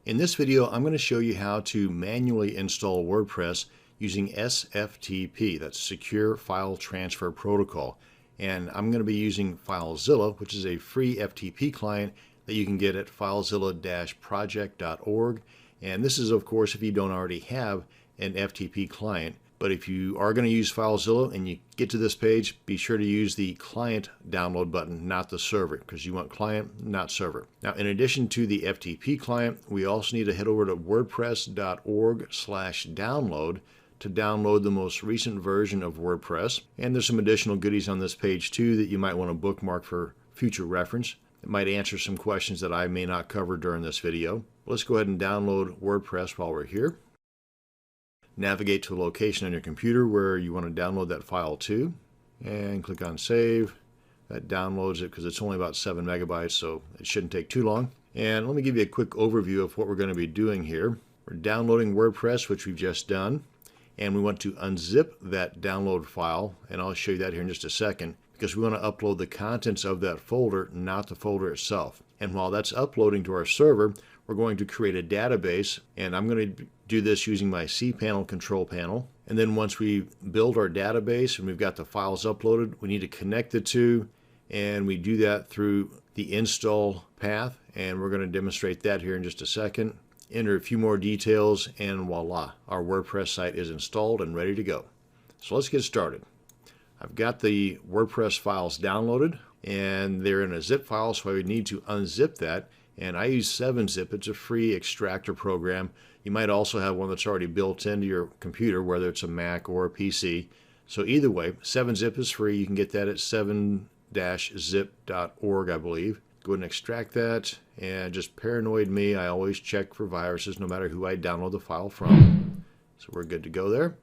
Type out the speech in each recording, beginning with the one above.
In this video, I'm going to show you how to manually install WordPress using SFTP, that's Secure File Transfer Protocol. And I'm going to be using FileZilla, which is a free FTP client that you can get at filezilla-project.org. And this is, of course, if you don't already have an FTP client. But if you are going to use FileZilla and you get to this page, be sure to use the client download button, not the server, because you want client, not server. Now, in addition to the FTP client, we also need to head over to wordpress.org/download to download the most recent version of WordPress. And there's some additional goodies on this page too that you might want to bookmark for future reference. It might answer some questions that I may not cover during this video. Let's go ahead and download WordPress while we're here. Navigate to a location on your computer where you want to download that file to, and click on Save. That downloads it because it's only about 7 megabytes, so it shouldn't take too long. And let me give you a quick overview of what we're going to be doing here. We're downloading WordPress, which we've just done, and we want to unzip that download file, and I'll show you that here in just a second, because we want to upload the contents of that folder, not the folder itself. And while that's uploading to our server, we're going to create a database, and I'm going to do this using my cPanel control panel. And then once we build our database and we've got the files uploaded, we need to connect the two, and we do that through the install path, and we're going to demonstrate that here in just a second. Enter a few more details, and voila, our WordPress site is installed and ready to go. So let's get started. I've got the WordPress files downloaded, and they're in a zip file, so I would need to unzip that. And I use 7-Zip. It's a free extractor program. You might also have one that's already built into your computer, whether it's a Mac or a PC. So either way, 7-Zip is free. You can get that at 7-zip.org, I believe. Go ahead and extract that. And just paranoid me, I always check for viruses no matter who I download the file from. So we're good to go there.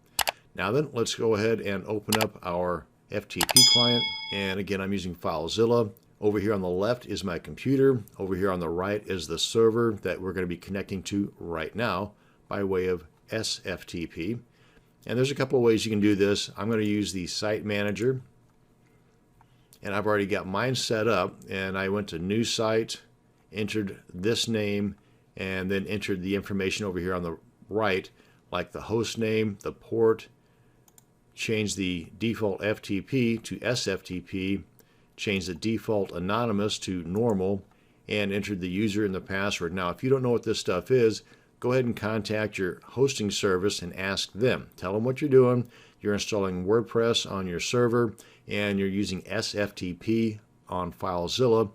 Now then, let's go ahead and open up our FTP client. And again, I'm using FileZilla. Over here on the left is my computer. Over here on the right is the server that we're going to be connecting to right now by way of SFTP. And there's a couple of ways you can do this. I'm going to use the site manager. And I've already got mine set up. And I went to New Site, entered this name, and then entered the information over here on the right, like the host name, the port, change the default FTP to SFTP, change the default anonymous to normal, and entered the user and the password. Now, if you don't know what this stuff is, go ahead and contact your hosting service and ask them. Tell them what you're doing. You're installing WordPress on your server, and you're using SFTP on FileZilla.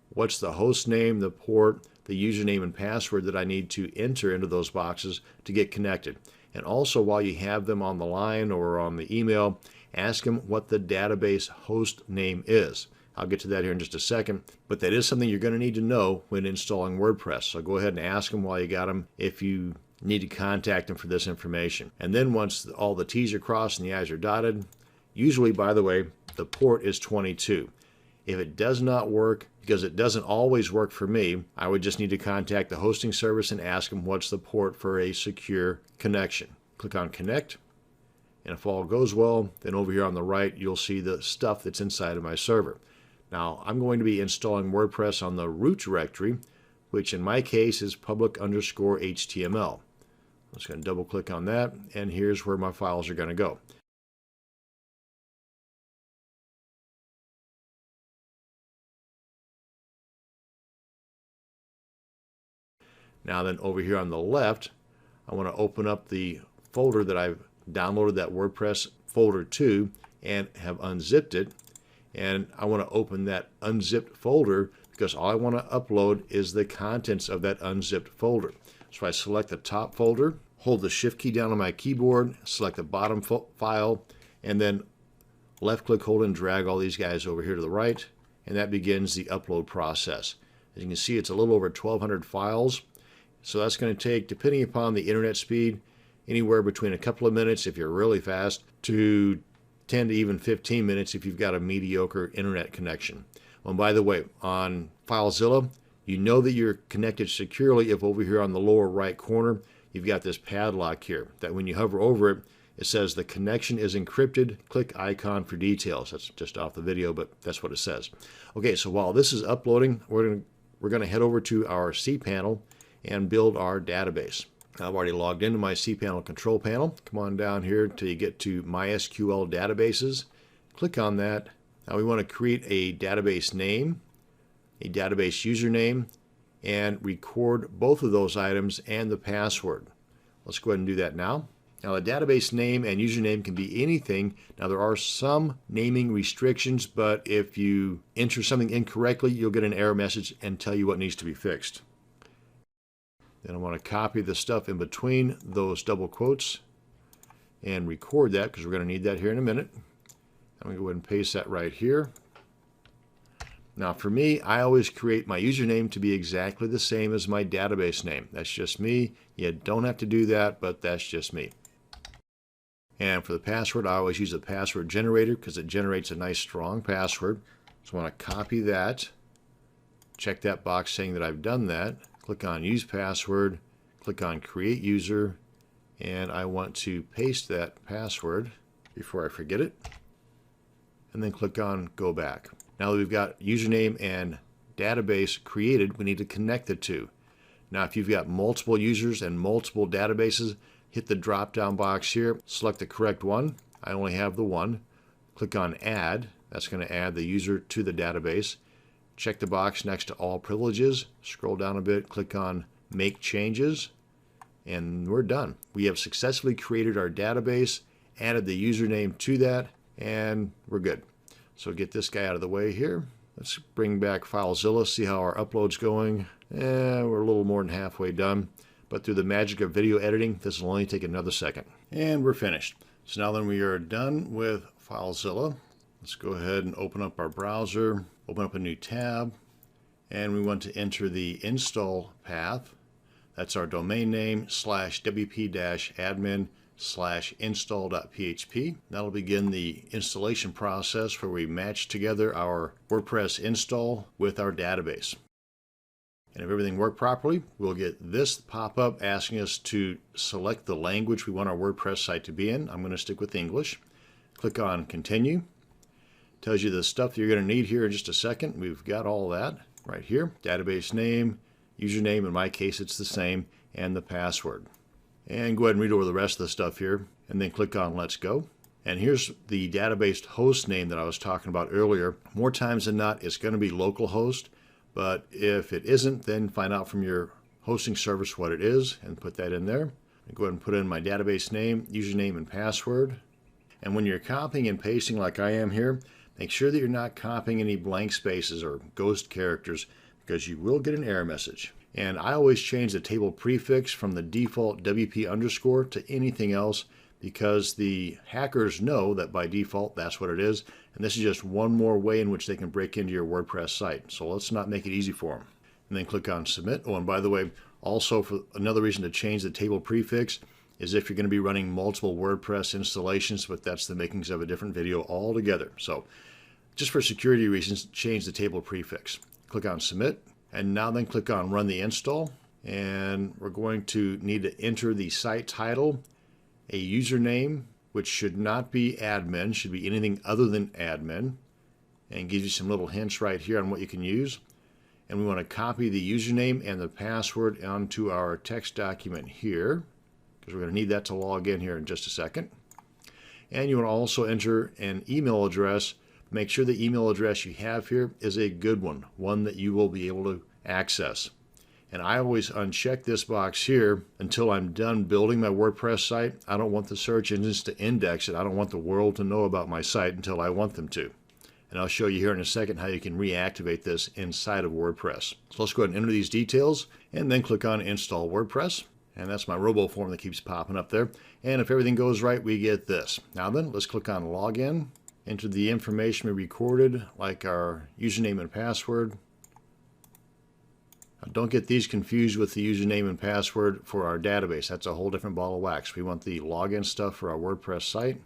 What's the host name, the port, the username and password that I need to enter into those boxes to get connected? And also, while you have them on the line or on the email, ask them what the database host name is. I'll get to that here in just a second, but that is something you're going to need to know when installing WordPress. So go ahead and ask them while you got them if you need to contact them for this information. And then once all the T's are crossed and the I's are dotted, usually, by the way, the port is 22. If it does not work, because it doesn't always work for me, I would just need to contact the hosting service and ask them what's the port for a secure connection. Click on Connect. And if all goes well, then over here on the right, you'll see the stuff that's inside of my server. Now, I'm going to be installing WordPress on the root directory, which in my case is public_HTML. I'm just going to double click on that, and here's where my files are going to go. Now then, over here on the left, I want to open up the folder that I've downloaded that WordPress folder to and have unzipped it. And I want to open that unzipped folder because all I want to upload is the contents of that unzipped folder. So I select the top folder, hold the Shift key down on my keyboard, select the bottom file, and then left click, hold, and drag all these guys over here to the right, and that begins the upload process. As you can see, it's a little over 1,200 files. So that's going to take, depending upon the internet speed, anywhere between a couple of minutes if you're really fast to 10 to even 15 minutes if you've got a mediocre internet connection. Well, by the way, on FileZilla, you know that you're connected securely if over here on the lower right corner, you've got this padlock here that when you hover over it, it says the connection is encrypted. Click icon for details. That's just off the video, but that's what it says. Okay, so while this is uploading, we're going to head over to our cPanel and build our database. I've already logged into my cPanel control panel. Come on down here until you get to MySQL databases. Click on that. Now we want to create a database name, a database username, and record both of those items and the password. Let's go ahead and do that now. Now the database name and username can be anything. Now there are some naming restrictions, but if you enter something incorrectly, you'll get an error message and tell you what needs to be fixed. Then I want to copy the stuff in between those double quotes and record that because we're going to need that here in a minute. I'm going to go ahead and paste that right here. Now for me, I always create my username to be exactly the same as my database name. That's just me. You don't have to do that, but that's just me. And for the password, I always use a password generator because it generates a nice strong password. So I want to copy that, check that box saying that I've done that, click on Use Password, click on Create User, and I want to paste that password before I forget it, and then click on Go Back. Now that we've got username and database created, we need to connect the two. Now if you've got multiple users and multiple databases, hit the drop-down box here, select the correct one. I only have the one. Click on Add. That's going to add the user to the database. Check the box next to All Privileges. Scroll down a bit, click on Make Changes, and we're done. We have successfully created our database, added the username to that, and we're good. So get this guy out of the way here. Let's bring back FileZilla, see how our upload's going. We're a little more than halfway done. But through the magic of video editing, this will only take another second. And we're finished. So now then we are done with FileZilla. Let's go ahead and open up our browser, open up a new tab, and we want to enter the install path. That's our domain name /wp-admin/install.php. That'll begin the installation process where we match together our WordPress install with our database. And if everything worked properly, we'll get this pop-up asking us to select the language we want our WordPress site to be in. I'm going to stick with English. Click on Continue. Tells you the stuff you're going to need here in just a second. We've got all that right here. Database name, username, in my case it's the same, and the password. And go ahead and read over the rest of the stuff here, and then click on Let's Go. And here's the database host name that I was talking about earlier. More times than not, it's going to be localhost. But if it isn't, then find out from your hosting service what it is and put that in there. And go ahead and put in my database name, username, and password. And when you're copying and pasting like I am here, make sure that you're not copying any blank spaces or ghost characters because you will get an error message. And I always change the table prefix from the default WP underscore to anything else because the hackers know that by default that's what it is. And this is just one more way in which they can break into your WordPress site. So let's not make it easy for them. And then click on Submit. Oh, and by the way, also for another reason to change the table prefix is if you're going to be running multiple WordPress installations, but that's the makings of a different video altogether. So just for security reasons, change the table prefix. Click on Submit. And now then click on Run the Install. And we're going to need to enter the site title, a username, which should not be admin, should be anything other than admin, and gives you some little hints right here on what you can use. And we want to copy the username and the password onto our text document here, because we're going to need that to log in here in just a second. And you want to also enter an email address. Make sure the email address you have here is a good one that you will be able to access. And I always uncheck this box here until I'm done building my WordPress site. I don't want the search engines to index it. I don't want the world to know about my site until I want them to. And I'll show you here in a second how you can reactivate this inside of WordPress. So let's go ahead and enter these details and then click on Install WordPress. And that's my robo form that keeps popping up there. And if everything goes right, we get this. Now then, let's click on Login. Enter the information we recorded, like our username and password. Now, don't get these confused with the username and password for our database. That's a whole different ball of wax. We want the login stuff for our WordPress site.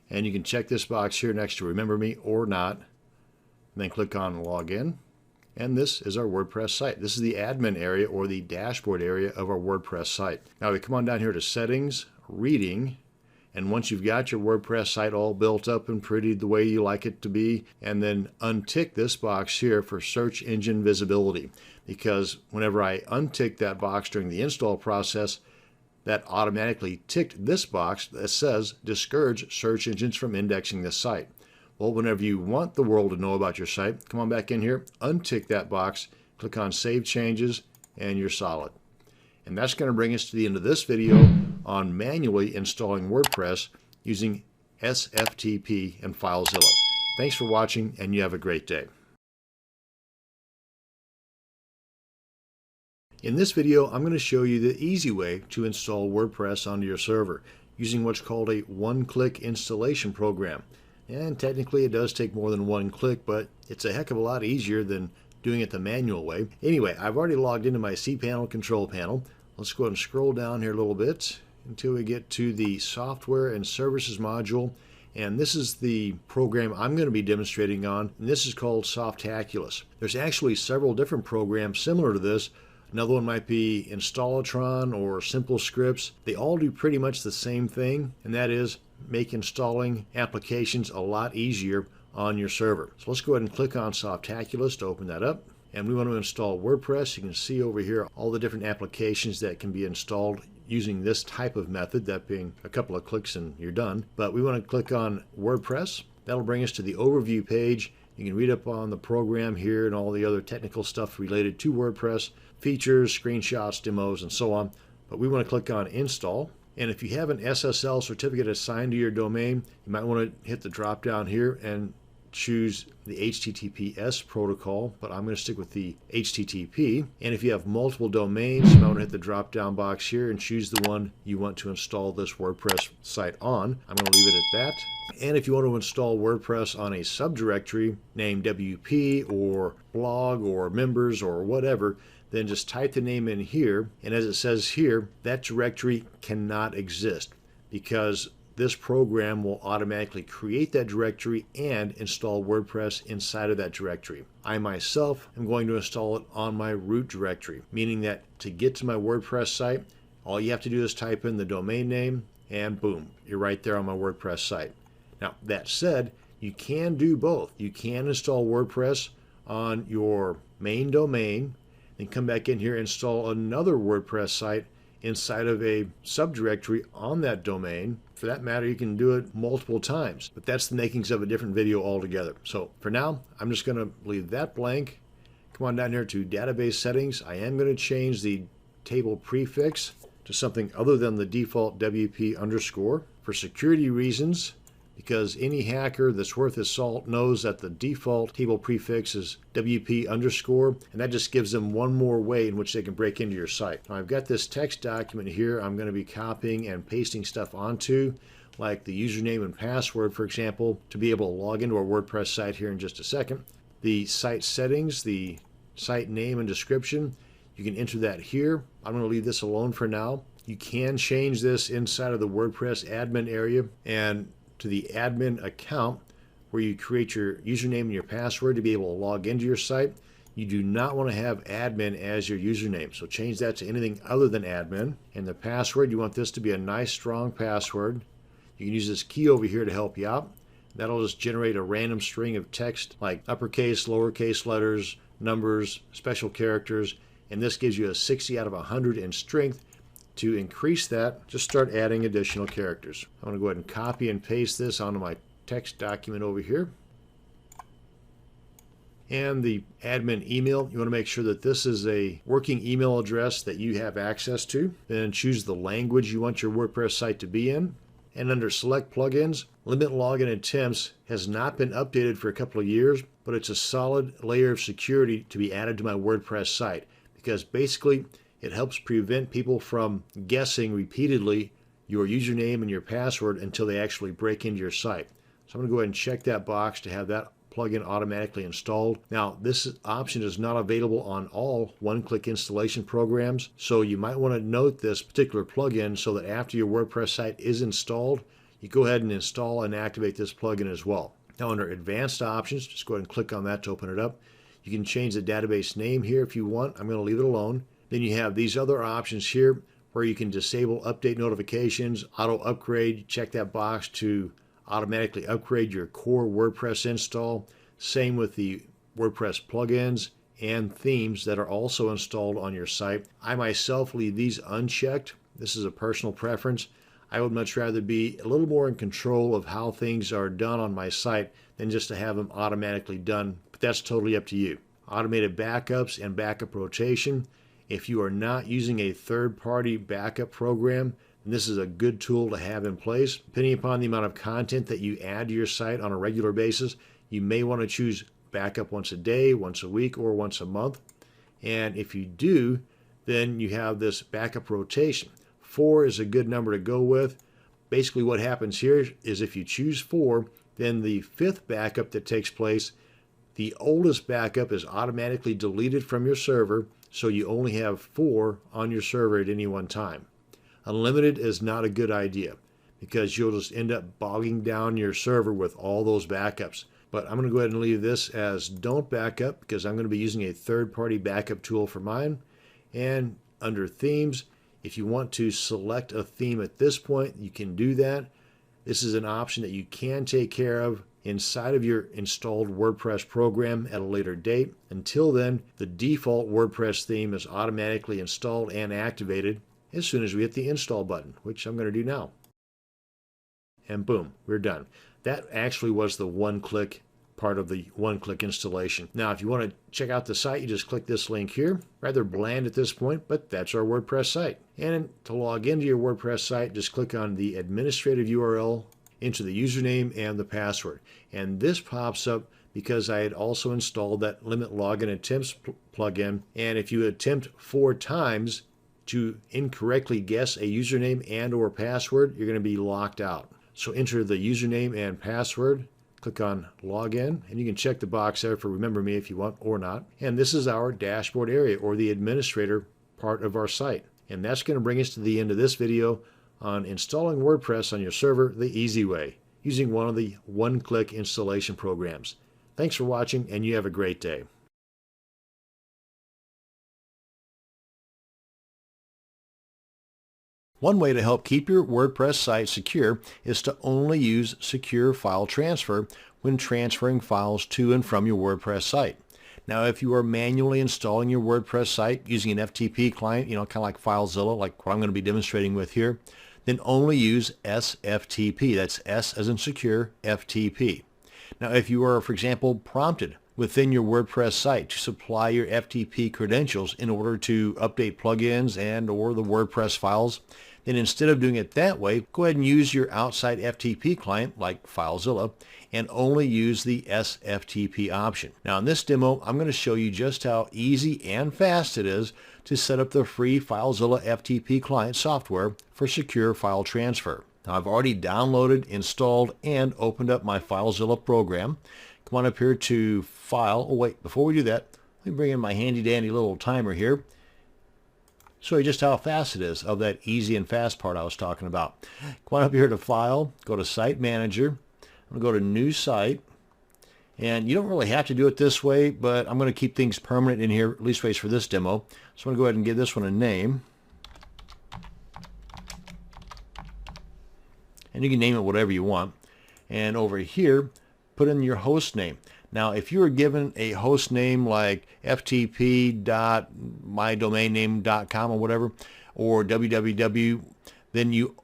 And you can check this box here next to Remember Me or not. And then click on Login. And this is our WordPress site. This is the admin area or the dashboard area of our WordPress site. Now we come on down here to Settings, Reading, And once you've got your WordPress site all built up and pretty the way you like it to be, and then untick this box here for search engine visibility. Because whenever I untick that box during the install process, that automatically ticked this box that says discourage search engines from indexing this site. Well, whenever you want the world to know about your site, come on back in here, untick that box, click on Save Changes, and you're solid. And that's going to bring us to the end of this video on manually installing WordPress using SFTP and FileZilla. Thanks for watching, and you have a great day. In this video, I'm going to show you the easy way to install WordPress onto your server using what's called a one-click installation program. And technically it does take more than one click, but it's a heck of a lot easier than doing it the manual way. Anyway, I've already logged into my cPanel control panel. Let's go ahead and scroll down here a little bit until we get to the software and services module. And this is the program I'm going to be demonstrating on, and this is called Softaculous. There's actually several different programs similar to this. Another one might be Installatron or Simple Scripts. They all do pretty much the same thing, and that is make installing applications a lot easier on your server. So let's go ahead and click on Softaculous to open that up. And we want to install WordPress. You can see over here all the different applications that can be installed using this type of method, that being a couple of clicks and you're done. But we want to click on WordPress. That'll bring us to the overview page. You can read up on the program here and all the other technical stuff related to WordPress, features, screenshots, demos, and so on. But we want to click on Install. And if you have an SSL certificate assigned to your domain, you might want to hit the drop down here and choose the HTTPS protocol, but I'm going to stick with the HTTP. And if you have multiple domains, you might want to hit the drop down box here and choose the one you want to install this WordPress site on. I'm going to leave it at that. And if you want to install WordPress on a subdirectory named WP or blog or members or whatever, then just type the name in here. And as it says here, that directory cannot exist because this program will automatically create that directory and install WordPress inside of that directory. I myself am going to install it on my root directory, meaning that to get to my WordPress site, all you have to do is type in the domain name and boom, you're right there on my WordPress site. Now, that said, you can do both. You can install WordPress on your main domain and come back in here and install another WordPress site inside of a subdirectory on that domain. For that matter, you can do it multiple times, but that's the makings of a different video altogether. So for now, I'm just going to leave that blank. Come on down here to database settings. I am going to change the table prefix to something other than the default WP underscore for security reasons, because any hacker that's worth his salt knows that the default table prefix is WP underscore, and that just gives them one more way in which they can break into your site. Now, I've got this text document here I'm going to be copying and pasting stuff onto, like the username and password, for example, to be able to log into our WordPress site here in just a second. The site settings, the site name and description, you can enter that here. I'm going to leave this alone for now. You can change this inside of the WordPress admin area and to the admin account where you create your username and your password to be able to log into your site. You do not want to have admin as your username, so change that to anything other than admin. And the password, you want this to be a nice strong password. You can use this key over here to help you out. That'll just generate a random string of text like uppercase, lowercase letters, numbers, special characters, and this gives you a 60 out of 100 in strength. To increase that, just start adding additional characters. I'm going to go ahead and copy and paste this onto my text document over here. And the admin email, you want to make sure that this is a working email address that you have access to. Then choose the language you want your WordPress site to be in. And under select plugins, limit login attempts has not been updated for a couple of years, but it's a solid layer of security to be added to my WordPress site, because basically it helps prevent people from guessing repeatedly your username and your password until they actually break into your site. So I'm going to go ahead and check that box to have that plugin automatically installed. Now, this option is not available on all one-click installation programs, so you might want to note this particular plugin so that after your WordPress site is installed, you go ahead and install and activate this plugin as well. Now, under advanced options, just go ahead and click on that to open it up. You can change the database name here if you want. I'm going to leave it alone. Then you have these other options here where you can disable update notifications, auto upgrade. Check that box to automatically upgrade your core WordPress install. Same with the WordPress plugins and themes that are also installed on your site. I myself leave these unchecked. This is a personal preference. I would much rather be a little more in control of how things are done on my site than just to have them automatically done, but that's totally up to you. Automated backups and backup rotation. If you are not using a third-party backup program, then this is a good tool to have in place. Depending upon the amount of content that you add to your site on a regular basis, you may want to choose backup once a day, once a week, or once a month. And if you do, then you have this backup rotation. 4 is a good number to go with. Basically what happens here is if you choose 4, then the 5th backup that takes place, the oldest backup is automatically deleted from your server, so you only have 4 on your server at any one time. Unlimited is not a good idea because you'll just end up bogging down your server with all those backups. But I'm going to go ahead and leave this as don't backup because I'm going to be using a third-party backup tool for mine. And under themes, if you want to select a theme at this point, you can do that. This is an option that you can take care of inside of your installed WordPress program at a later date. Until then, the default WordPress theme is automatically installed and activated as soon as we hit the install button, which I'm going to do now. And boom, we're done. That actually was the one-click part of the one-click installation. Now, if you want to check out the site, you just click this link here. Rather bland at this point, but that's our WordPress site. And to log into your WordPress site, just click on the administrative URL, into the username and the password. And this pops up because I had also installed that limit login attempts plugin. And if you attempt 4 times to incorrectly guess a username and or password, you're going to be locked out. So enter the username and password, click on login, and you can check the box there for remember me if you want or not. And this is our dashboard area or the administrator part of our site. And that's going to bring us to the end of this video on installing WordPress on your server the easy way using one of the one-click installation programs. Thanks for watching and you have a great day. One way to help keep your WordPress site secure is to only use secure file transfer when transferring files to and from your WordPress site. Now, if you are manually installing your WordPress site using an FTP client, kind of like FileZilla, like what I'm going to be demonstrating with here, then only use SFTP. That's S as in secure, FTP. Now, if you are, for example, prompted within your WordPress site to supply your FTP credentials in order to update plugins and or the WordPress files, then instead of doing it that way, go ahead and use your outside FTP client like FileZilla and only use the SFTP option. Now in this demo, I'm going to show you just how easy and fast it is to set up the free FileZilla FTP client software for secure file transfer. Now I've already downloaded, installed, and opened up my FileZilla program. Come on up here to File. Oh wait, before we do that, let me bring in my handy dandy little timer here. Show you just how fast it is of that easy and fast part I was talking about. Come on up here to File, go to Site Manager. I'm going to go to New Site. And you don't really have to do it this way, but I'm going to keep things permanent in here, at least for this demo. So I'm going to go ahead and give this one a name. And you can name it whatever you want. And over here, put in your host name. Now, if you were given a host name like ftp.mydomainname.com or whatever, or www, then you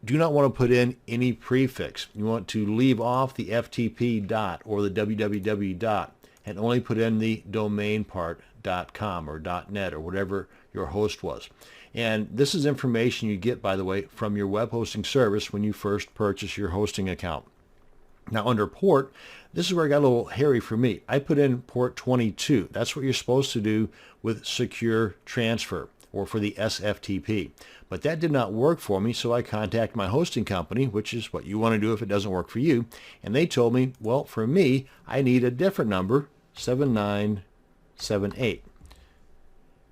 do not want to put in any prefix. You want to leave off the ftp dot or the www dot and only put in the domain part .com or .net or whatever your host was. And this is information you get, by the way, from your web hosting service when you first purchase your hosting account. Now under port, this is where it got a little hairy for me. I put in port 22. That's what you're supposed to do with secure transfer or for the SFTP. But that did not work for me, so I contacted my hosting company, which is what you want to do if it doesn't work for you. And they told me, well, for me, I need a different number, 7978.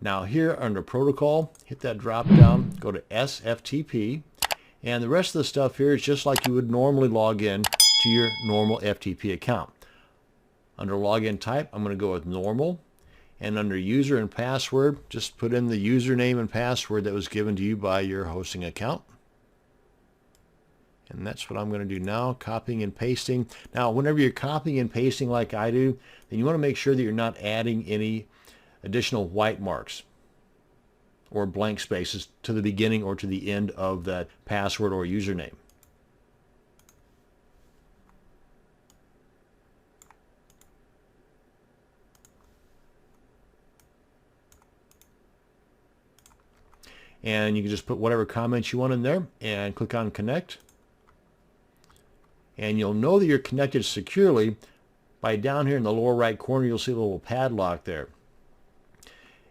Now here under protocol, hit that drop down, go to SFTP, and the rest of the stuff here is just like you would normally log in to your normal FTP account. Under login type, I'm going to go with normal, And under user and password, just put in the username and password that was given to you by your hosting account. And that's what I'm going to do now, copying and pasting. Now, whenever you're copying and pasting like I do, then you want to make sure that you're not adding any additional white marks or blank spaces to the beginning or to the end of that password or username. And you can just put whatever comments you want in there and click on connect. And you'll know that you're connected securely by down here in the lower right corner, you'll see a little padlock there.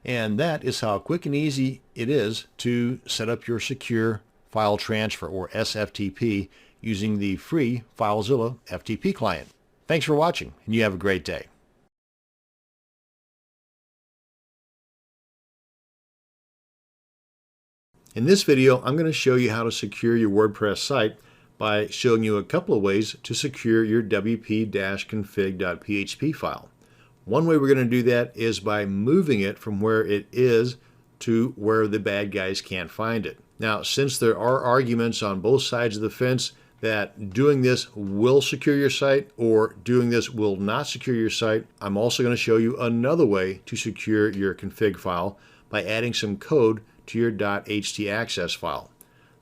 And that is how quick and easy it is to set up your secure file transfer, or SFTP, using the free FileZilla FTP client. Thanks for watching, and you have a great day. In this video, I'm going to show you how to secure your WordPress site by showing you a couple of ways to secure your wp-config.php file. One way we're going to do that is by moving it from where it is to where the bad guys can't find it. Now, since there are arguments on both sides of the fence that doing this will secure your site or doing this will not secure your site, I'm also going to show you another way to secure your config file by adding some code to your .htaccess file.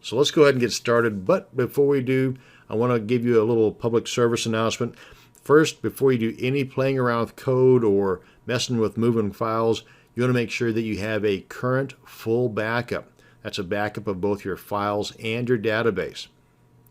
So let's go ahead and get started. But before we do, I want to give you a little public service announcement. First, before you do any playing around with code or messing with moving files, you want to make sure that you have a current full backup. That's a backup of both your files and your database.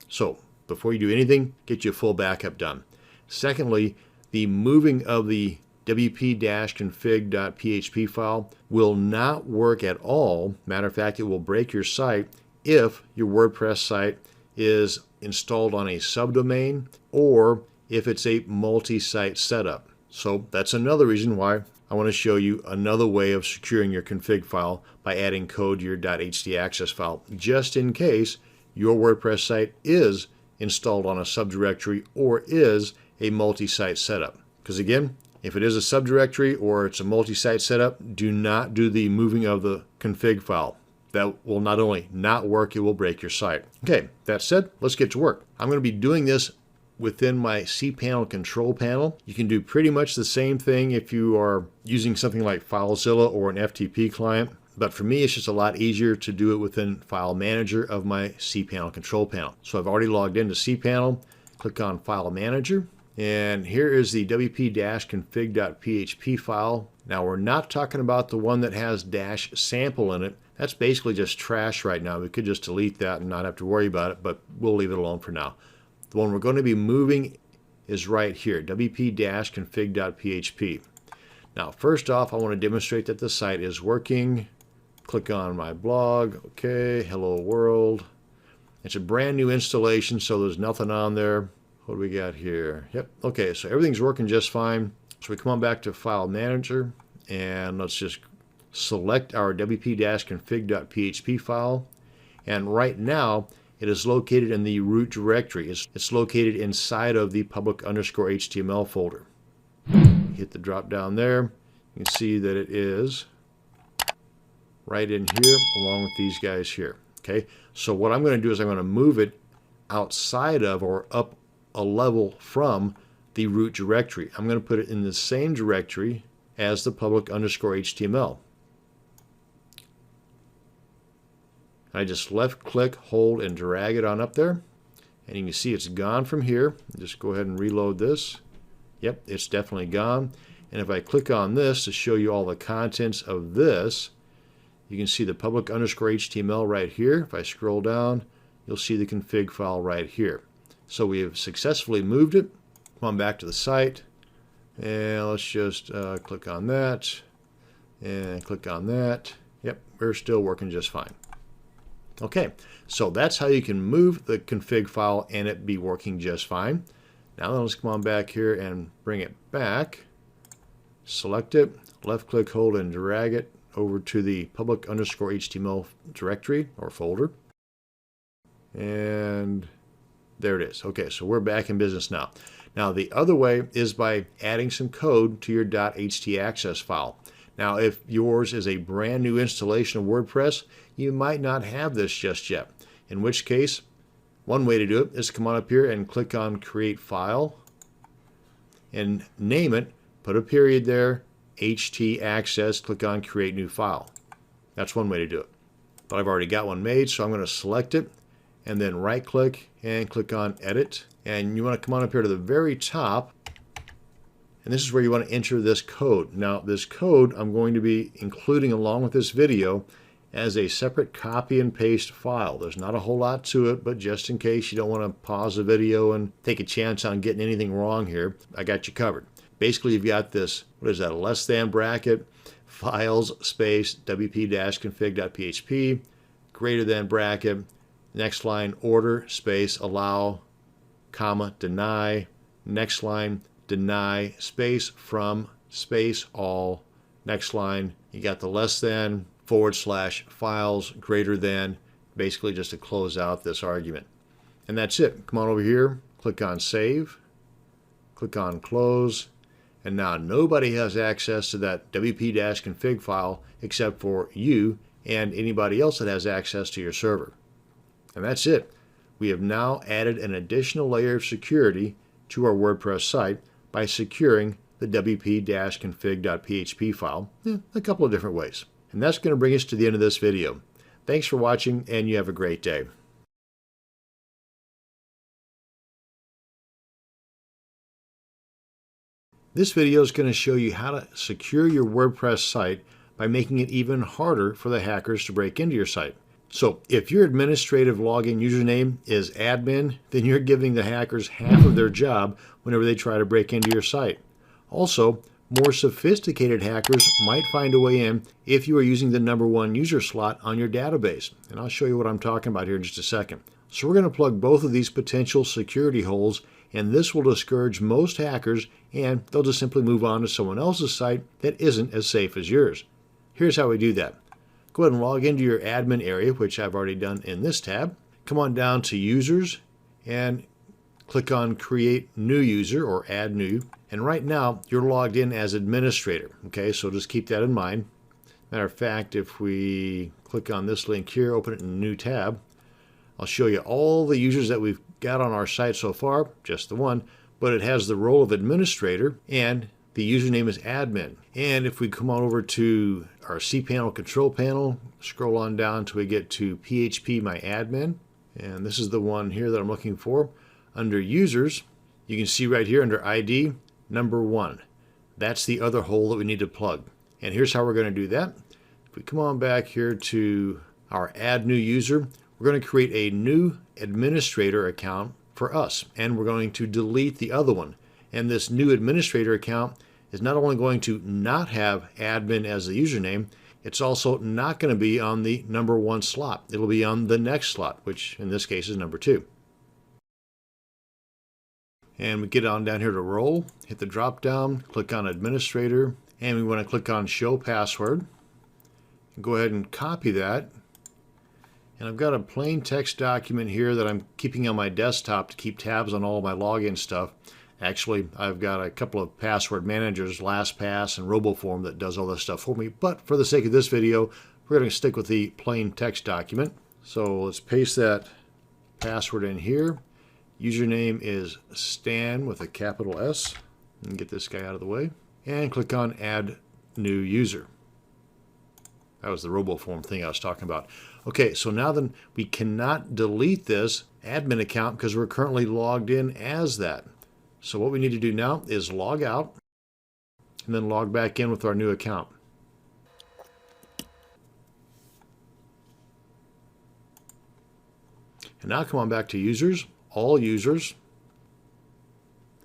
So before you do anything, get your full backup done. Secondly, the moving of the wp-config.php file will not work at all. Matter of fact, it will break your site if your WordPress site is installed on a subdomain or if it's a multi-site setup. So that's another reason why I want to show you another way of securing your config file by adding code to your .htaccess file, just in case your WordPress site is installed on a subdirectory or is a multi-site setup. Because again, if it is a subdirectory or it's a multi-site setup, do not do the moving of the config file. That will not only not work, it will break your site. Okay, that said, let's get to work. I'm going to be doing this within my cPanel control panel. You can do pretty much the same thing if you are using something like FileZilla or an FTP client. But for me, it's just a lot easier to do it within File Manager of my cPanel control panel. So I've already logged into cPanel, click on File Manager, and here is the wp-config.php file. Now we're not talking about the one that has -sample in it. That's basically just trash right now. We could just delete that and not have to worry about it, but we'll leave it alone for now. The one we're going to be moving is right here, wp-config.php. Now, first off, I want to demonstrate that the site is working. Click on my blog. Okay, hello world. It's a brand new installation, so there's nothing on there. What do we got here? Yep, okay, so everything's working just fine. So we come on back to File Manager, and let's just select our wp-config.php file. And right now, it is located in the root directory. It's located inside of the public_HTML folder. Hit the drop down there. You can see that it is right in here along with these guys here. Okay, so what I'm going to do is I'm going to move it outside of or up a level from the root directory. I'm going to put it in the same directory as the public_HTML. I just left click, hold, and drag it on up there. And you can see it's gone from here. Just go ahead and reload this. Yep, it's definitely gone. And if I click on this to show you all the contents of this, you can see the public_HTML right here. If I scroll down, you'll see the config file right here. So we have successfully moved it. Come on back to the site. And let's just click on that. And click on that. Yep, we're still working just fine. Okay, so that's how you can move the config file and it be working just fine. Now let's come on back here and bring it back. Select it, left click, hold, and drag it over to the public_HTML directory or folder. And there it is. Okay, so we're back in business now. Now the other way is by adding some code to your .htaccess file. Now, if yours is a brand new installation of WordPress, you might not have this just yet. In which case, one way to do it is to come on up here and click on Create File and name it, put a period there, HT Access, click on Create New File. That's one way to do it. But I've already got one made, so I'm going to select it and then right click and click on Edit. And you want to come on up here to the very top. And this is where you want to enter this code. Now, this code I'm going to be including along with this video as a separate copy and paste file. There's not a whole lot to it, but just in case you don't want to pause the video and take a chance on getting anything wrong here, I got you covered. Basically, you've got this, what is that, a less than bracket, files, space, wp-config.php, greater than bracket, next line, order, space, allow, comma, deny, next line, deny, space, from, space, all, next line, you got the less than, / files, greater than, basically just to close out this argument. And that's it. Come on over here, click on Save, click on Close, and now nobody has access to that wp-config file except for you and anybody else that has access to your server. And that's it. We have now added an additional layer of security to our WordPress site by securing the wp-config.php file a couple of different ways. And that's going to bring us to the end of this video. Thanks for watching, and you have a great day. This video is going to show you how to secure your WordPress site by making it even harder for the hackers to break into your site. So if your administrative login username is admin, then you're giving the hackers half of their job whenever they try to break into your site. Also, more sophisticated hackers might find a way in if you are using the #1 user slot on your database. And I'll show you what I'm talking about here in just a second. So we're going to plug both of these potential security holes, and this will discourage most hackers, and they'll just simply move on to someone else's site that isn't as safe as yours. Here's how we do that. Go ahead and log into your admin area, which I've already done in this tab. Come on down to Users and click on Create New User or Add New. And right now, you're logged in as administrator. Okay, so just keep that in mind. Matter of fact, if we click on this link here, open it in a new tab, I'll show you all the users that we've got on our site so far, just the one, but it has the role of administrator and the username is admin. And if we come on over to our cPanel control panel, scroll on down until we get to PHP My Admin, and this is the one here that I'm looking for. Under users, you can see right here under ID, #1. That's the other hole that we need to plug. And here's how we're going to do that. If we come on back here to our add new user, we're going to create a new administrator account for us, and we're going to delete the other one. And this new administrator account is not only going to not have admin as the username, it's also not going to be on the #1 slot. It'll be on the next slot, which in this case is #2. And we get on down here to role, hit the drop down, click on administrator, and we want to click on show password. Go ahead and copy that. And I've got a plain text document here that I'm keeping on my desktop to keep tabs on all of my login stuff. Actually, I've got a couple of password managers, LastPass and RoboForm, that does all this stuff for me. But for the sake of this video, we're going to stick with the plain text document. So let's paste that password in here. Username is Stan with a capital S. And get this guy out of the way. And click on Add New User. That was the RoboForm thing I was talking about. Okay, so now then we cannot delete this admin account because we're currently logged in as that. So what we need to do now is log out and then log back in with our new account. And now come on back to users, all users.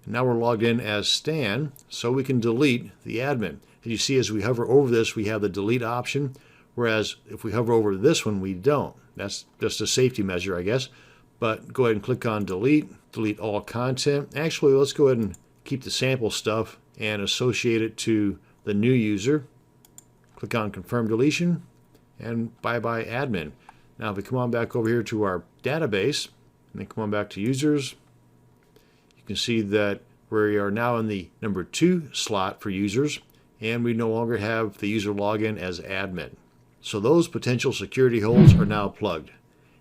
And now we're logged in as Stan, so we can delete the admin. As you see, as we hover over this, we have the delete option, whereas if we hover over this one, we don't. That's just a safety measure, I guess. But go ahead and click on delete, delete all content. Actually, let's go ahead and keep the sample stuff and associate it to the new user. Click on confirm deletion and bye-bye admin. Now if we come on back over here to our database and then come on back to users, you can see that we are now in the #2 slot for users. and we no longer have the user login as admin. So those potential security holes are now plugged.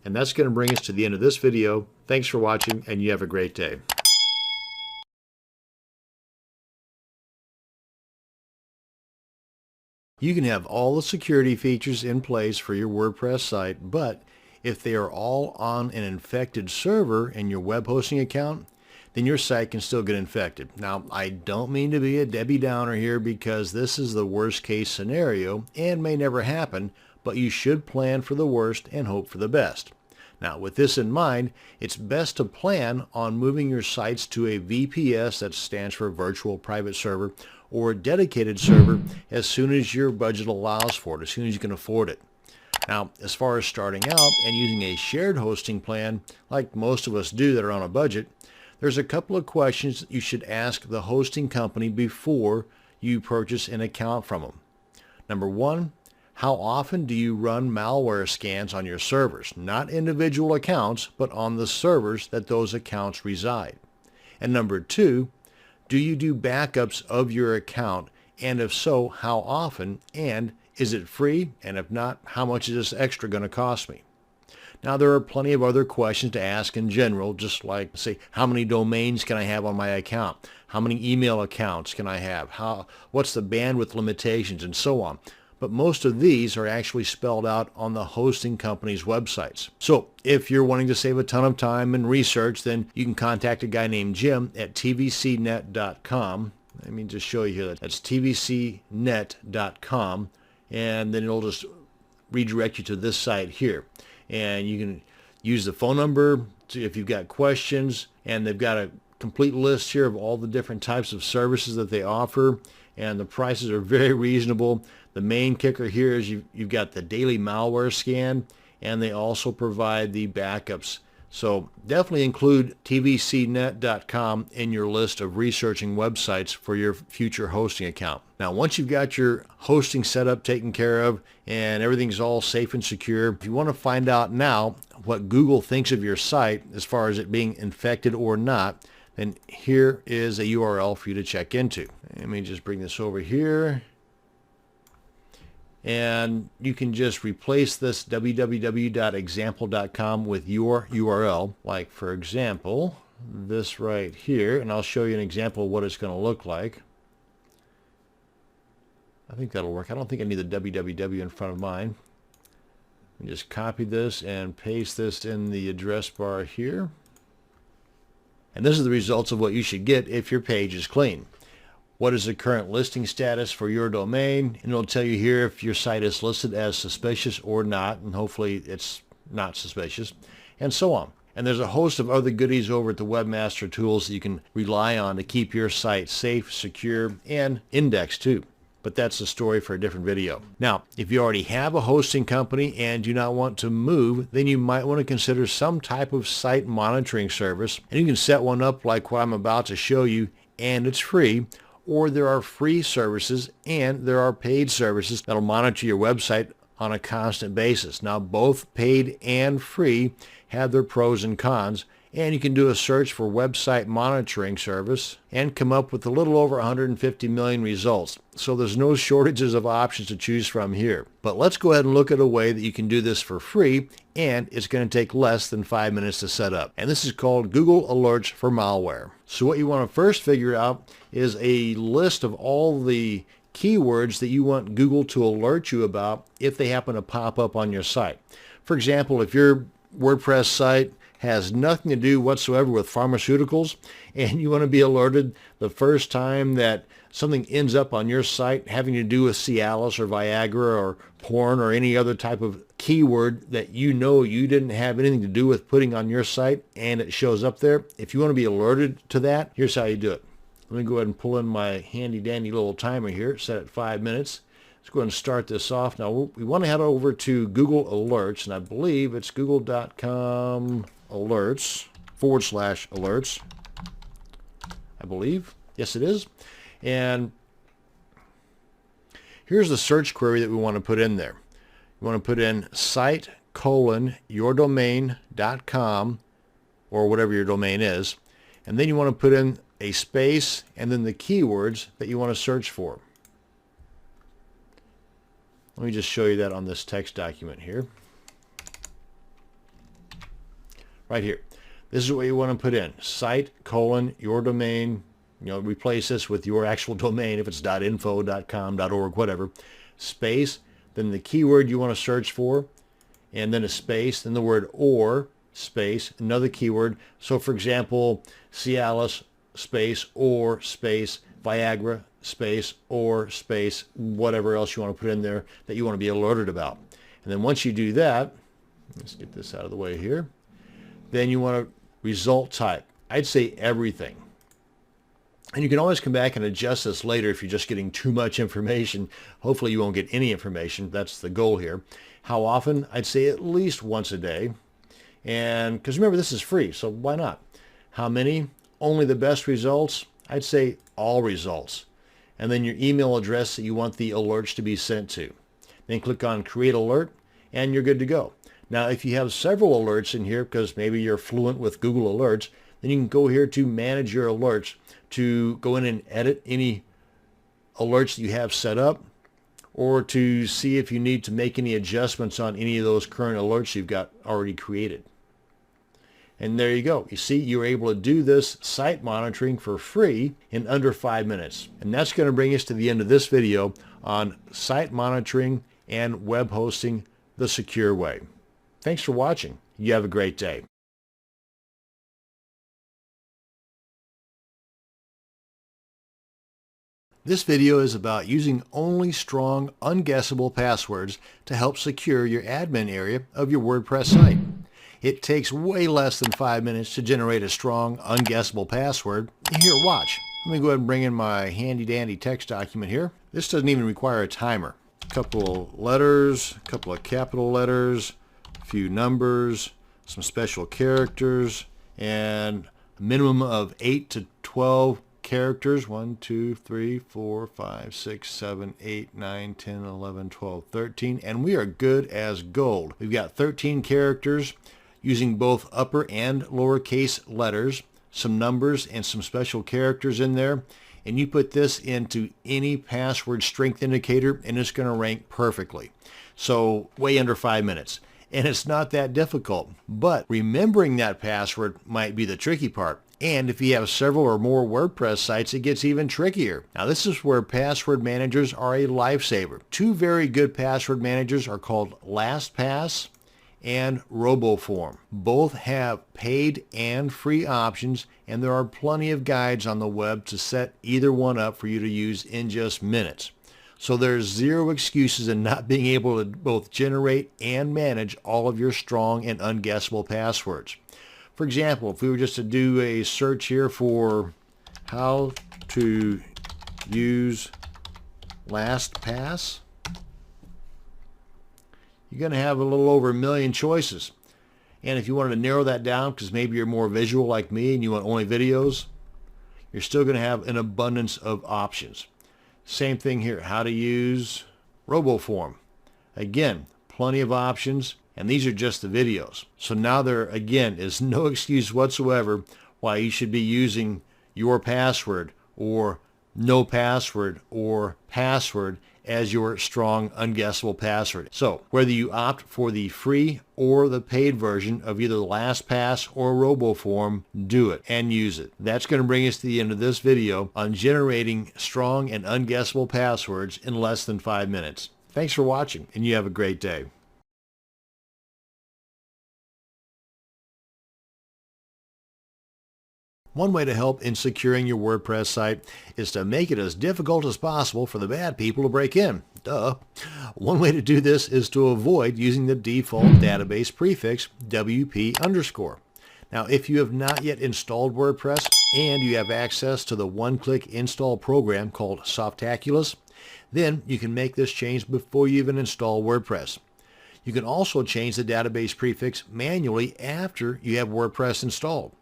And that's going to bring us to the end of this video. Thanks for watching, and you have a great day. You can have all the security features in place for your WordPress site, but if they are all on an infected server in your web hosting account, then your site can still get infected. Now, I don't mean to be a Debbie Downer here, because this is the worst case scenario and may never happen, but you should plan for the worst and hope for the best. Now, with this in mind, it's best to plan on moving your sites to a VPS, that stands for Virtual Private Server, or a dedicated server as soon as your budget allows for it, as soon as you can afford it. Now, as far as starting out and using a shared hosting plan, like most of us do that are on a budget, there's a couple of questions that you should ask the hosting company before you purchase an account from them. Number one, how often do you run malware scans on your servers? Not individual accounts, but on the servers that those accounts reside. And number two, do you do backups of your account? And if so, how often? And is it free? And if not, how much is this extra going to cost me? Now, there are plenty of other questions to ask in general, just like, say, how many domains can I have on my account? How many email accounts can I have? What's the bandwidth limitations, and so on. But most of these are actually spelled out on the hosting company's websites. So if you're wanting to save a ton of time and research, then you can contact a guy named Jim at tvcnet.com. Let me just show you here. That's tvcnet.com, and then it'll just redirect you to this site here. And you can use the phone number if you've got questions, and they've got a complete list here of all the different types of services that they offer, and the prices are very reasonable. The main kicker here is you've got the daily malware scan, and they also provide the backups. So definitely include tvcnet.com in your list of researching websites for your future hosting account. Now, once you've got your hosting setup taken care of and everything's all safe and secure, if you want to find out now what Google thinks of your site as far as it being infected or not, then here is a URL for you to check into. Let me just bring this over here. And you can just replace this www.example.com with your URL, like, for example, this right here, and I'll show you an example of what it's going to look like. I think that'll work. I don't think I need the www in front of mine. Just copy this and paste this in the address bar here. And this is the results of what you should get if your page is clean. What is the current listing status for your domain? And it'll tell you here if your site is listed as suspicious or not, and hopefully it's not suspicious, and so on. And there's a host of other goodies over at the Webmaster Tools that you can rely on to keep your site safe, secure, and indexed too. But that's a story for a different video. Now, if you already have a hosting company and do not want to move, then you might want to consider some type of site monitoring service. And you can set one up like what I'm about to show you, and it's free. Or there are free services and there are paid services that'll monitor your website on a constant basis. Now, both paid and free have their pros and cons, and you can do a search for website monitoring service and come up with a little over 150 million results. So there's no shortages of options to choose from here. But let's go ahead and look at a way that you can do this for free, and it's going to take less than 5 minutes to set up. And this is called Google Alerts for Malware. So what you want to first figure out is a list of all the keywords that you want Google to alert you about if they happen to pop up on your site. For example, if your WordPress site has nothing to do whatsoever with pharmaceuticals, and you want to be alerted the first time that something ends up on your site having to do with Cialis or Viagra or porn or any other type of keyword that you know you didn't have anything to do with putting on your site, and it shows up there, if you want to be alerted to that, here's how you do it. Let me go ahead and pull in my handy dandy little timer here, set at 5 minutes. Let's go ahead and start this off. Now we want to head over to Google Alerts, and I believe it's google.com alerts /alerts. I believe. Yes, it is. And here's the search query that we want to put in there. You want to put in site:/yourdomain.com or whatever your domain is. And then you want to put in a space and then the keywords that you want to search for. Let me just show you that on this text document here. Right here. This is what you want to put in. Site, your domain. Replace this with your actual domain if it's .info, .com, .org, whatever. Space, then the keyword you want to search for, and then a space, then the word or, space, another keyword. So for example, Cialis, space, or, space, Viagra, space, or, space, whatever else you want to put in there that you want to be alerted about. And then once you do that, let's get this out of the way here, then you want to result type. I'd say everything. And you can always come back and adjust this later if you're just getting too much information. Hopefully you won't get any information. That's the goal here. How often? I'd say at least once a day. And because remember, this is free, so why not? How many? Only the best results? I'd say all results. And then your email address that you want the alerts to be sent to. Then click on Create Alert, and you're good to go. Now, if you have several alerts in here, because maybe you're fluent with Google Alerts, then you can go here to Manage Your Alerts to go in and edit any alerts that you have set up, or to see if you need to make any adjustments on any of those current alerts you've got already created. And there you go. You see, you're able to do this site monitoring for free in under 5 minutes. And that's going to bring us to the end of this video on site monitoring and web hosting the secure way. Thanks for watching. You have a great day. This video is about using only strong, unguessable passwords to help secure your admin area of your WordPress site. It takes way less than 5 minutes to generate a strong, unguessable password. Here, watch. Let me go ahead and bring in my handy-dandy text document here. This doesn't even require a timer. A couple of letters, a couple of capital letters, a few numbers, some special characters, and a minimum of 8 to 12 characters. 1, 2, 3, 4, 5, 6, 7, 8, 9, 10, 11, 12, 13. And we are good as gold. We've got 13 characters using both upper and lowercase letters, some numbers and some special characters in there. And you put this into any password strength indicator and it's going to rank perfectly. So way under 5 minutes. And it's not that difficult. But remembering that password might be the tricky part. And if you have several or more WordPress sites, it gets even trickier. Now, this is where password managers are a lifesaver. Two very good password managers are called LastPass and RoboForm. Both have paid and free options, and there are plenty of guides on the web to set either one up for you to use in just minutes. So there's zero excuses in not being able to both generate and manage all of your strong and unguessable passwords. For example, if we were just to do a search here for how to use LastPass, you're going to have a little over 1 million choices. And if you wanted to narrow that down, because maybe you're more visual like me and you want only videos, you're still going to have an abundance of options. Same thing here, how to use RoboForm. Again, plenty of options. And these are just the videos. So now there, again, is no excuse whatsoever why you should be using your password or no password or password as your strong, unguessable password. So whether you opt for the free or the paid version of either LastPass or RoboForm, do it and use it. That's going to bring us to the end of this video on generating strong and unguessable passwords in less than 5 minutes. Thanks for watching, and you have a great day. One way to help in securing your WordPress site is to make it as difficult as possible for the bad people to break in. Duh. One way to do this is to avoid using the default database prefix WP_. Now, if you have not yet installed WordPress and you have access to the one-click install program called Softaculous, then you can make this change before you even install WordPress. You can also change the database prefix manually after you have WordPress installed.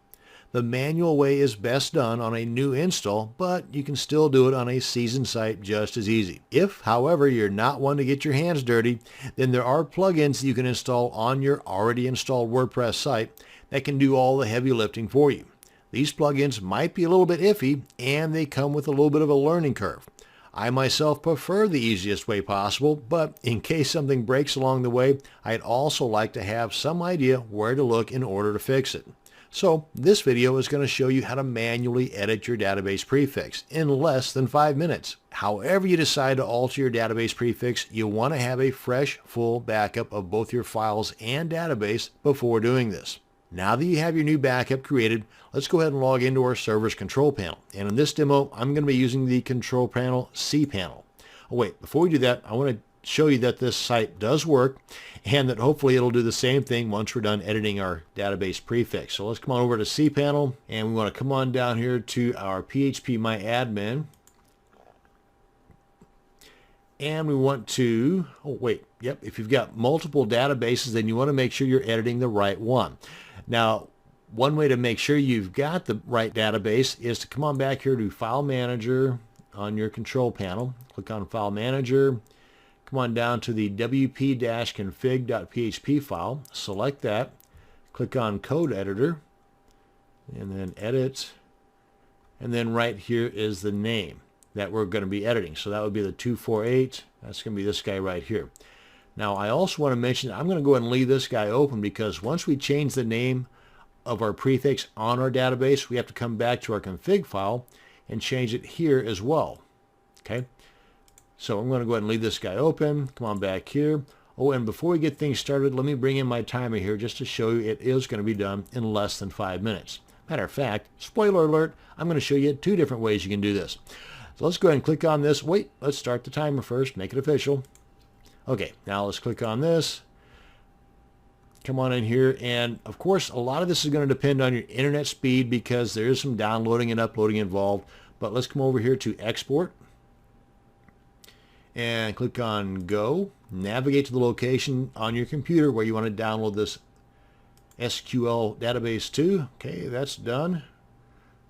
The manual way is best done on a new install, but you can still do it on a seasoned site just as easy. If, however, you're not one to get your hands dirty, then there are plugins that you can install on your already installed WordPress site that can do all the heavy lifting for you. These plugins might be a little bit iffy, and they come with a little bit of a learning curve. I myself prefer the easiest way possible, but in case something breaks along the way, I'd also like to have some idea where to look in order to fix it. So this video is going to show you how to manually edit your database prefix in less than 5 minutes. However you decide to alter your database prefix, you want to have a fresh, full backup of both your files and database before doing this. Now that you have your new backup created, let's go ahead and log into our server's control panel. And in this demo, I'm going to be using the control panel cPanel. Oh wait, before we do that, I want to show you that this site does work and that hopefully it'll do the same thing once we're done editing our database prefix. So let's come on over to cPanel, and we want to come on down here to our phpMyAdmin. And we want to, if you've got multiple databases, then you want to make sure you're editing the right one. Now, one way to make sure you've got the right database is to come on back here to File Manager on your control panel. Click on File Manager. Come on down to the wp-config.php file. Select that. Click on Code Editor. And then Edit. And then right here is the name that we're going to be editing. So that would be the 248. That's going to be this guy right here. Now I also want to mention that I'm going to go ahead and leave this guy open because once we change the name of our prefix on our database, we have to come back to our config file and change it here as well. Okay. So I'm going to go ahead and leave this guy open. Come on back here. Oh, and before we get things started, let me bring in my timer here just to show you it is going to be done in less than 5 minutes. Matter of fact, spoiler alert, I'm going to show you 2 different ways you can do this. So let's go ahead and click on this. Wait, let's start the timer first, make it official. Okay, now let's click on this. Come on in here, and of course, a lot of this is going to depend on your internet speed because there is some downloading and uploading involved. But let's come over here to Export. And click on Go. Navigate to the location on your computer where you want to download this SQL database to. Okay, that's done.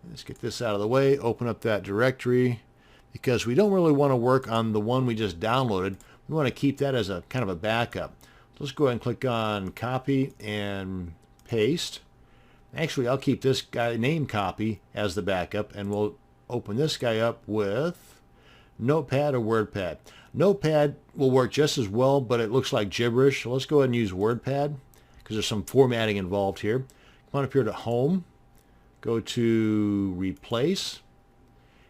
Let's get this out of the way. Open up that directory because we don't really want to work on the one we just downloaded. We want to keep that as a kind of a backup. So let's go ahead and click on Copy and Paste. Actually, I'll keep this guy name copy as the backup, and we'll open this guy up with Notepad or WordPad. Notepad will work just as well, but it looks like gibberish. So let's go ahead and use WordPad because there's some formatting involved here. Come on up here to Home. Go to Replace.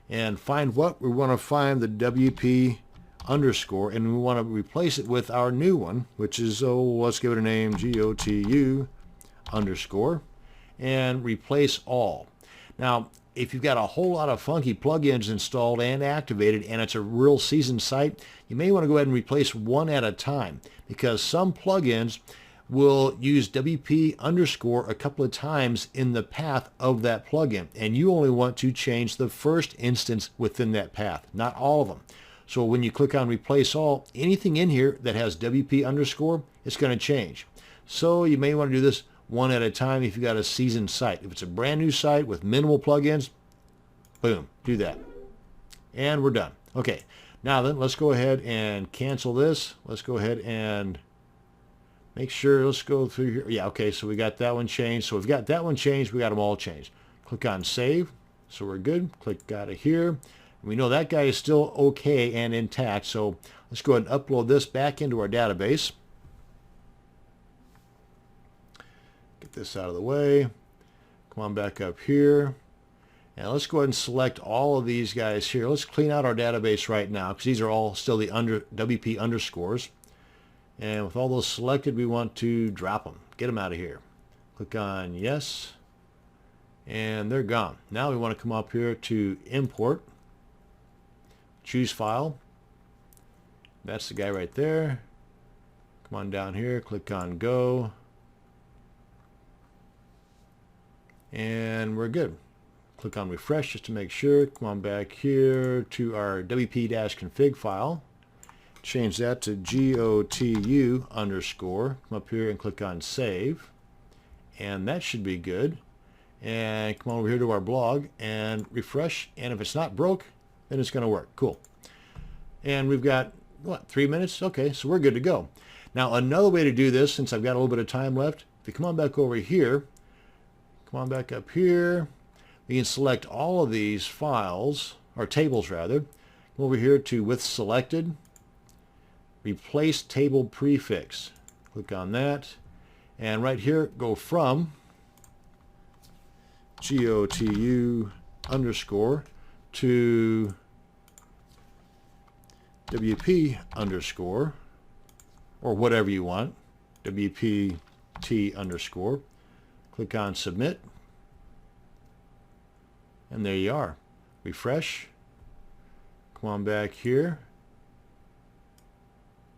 And find what? We want to find the WP underscore, and we want to replace it with our new one, which is, let's give it a name, GOTU underscore, and replace all. Now, if you've got a whole lot of funky plugins installed and activated and it's a real seasoned site, you may want to go ahead and replace one at a time because some plugins will use WP underscore a couple of times in the path of that plugin, and you only want to change the first instance within that path, not all of them. So when you click on replace all, anything in here that has WP underscore, it's going to change. So you may want to do this one at a time if you've got a seasoned site. If it's a brand new site with minimal plugins, boom, do that. And we're done. Okay, now then let's go ahead and cancel this. Let's go ahead and make sure, let's go through here. Yeah, okay, so we got that one changed. So we've got that one changed, we got them all changed. Click on Save, so we're good. Click out of here. We know that guy is still okay and intact, so let's go ahead and upload this back into our database. Get this out of the way. Come on back up here. And let's go ahead and select all of these guys here. Let's clean out our database right now because these are all still the WP underscores. And with all those selected, we want to drop them. Get them out of here. Click on Yes. And they're gone. Now we want to come up here to Import. Choose File. That's the guy right there. Come on down here. Click on Go. And we're good. Click on Refresh just to make sure. Come on back here to our WP-config file. Change that to GOTU underscore. Come up here and click on Save. And that should be good. And come on over here to our blog and refresh. And if it's not broke, then it's going to work. Cool. And we've got, what, 3 minutes? Okay, so we're good to go. Now, another way to do this, since I've got a little bit of time left, if you come on back over here, come on back up here, we can select all of these files, or tables rather. Come over here to with selected, replace table prefix. Click on that. And right here, go from GOTU underscore to WP underscore, or whatever you want, WPT underscore. Click on submit. And there you are. Refresh. Come on back here.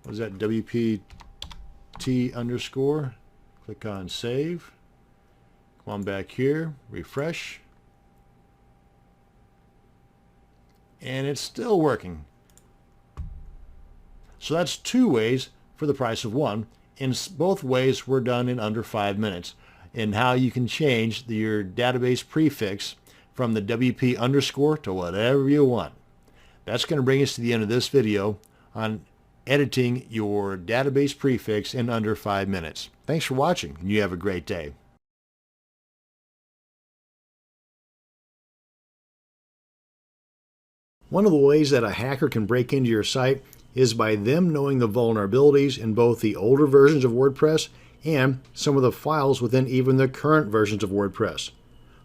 What is that? WPT underscore. Click on save. Come on back here. Refresh. And it's still working. So that's 2 ways for the price of 1. In both ways were done in under 5 minutes. And how you can change your database prefix from the WP underscore to whatever you want. That's going to bring us to the end of this video on editing your database prefix in under 5 minutes. Thanks for watching, and you have a great day. One of the ways that a hacker can break into your site is by them knowing the vulnerabilities in both the older versions of WordPress and some of the files within even the current versions of WordPress.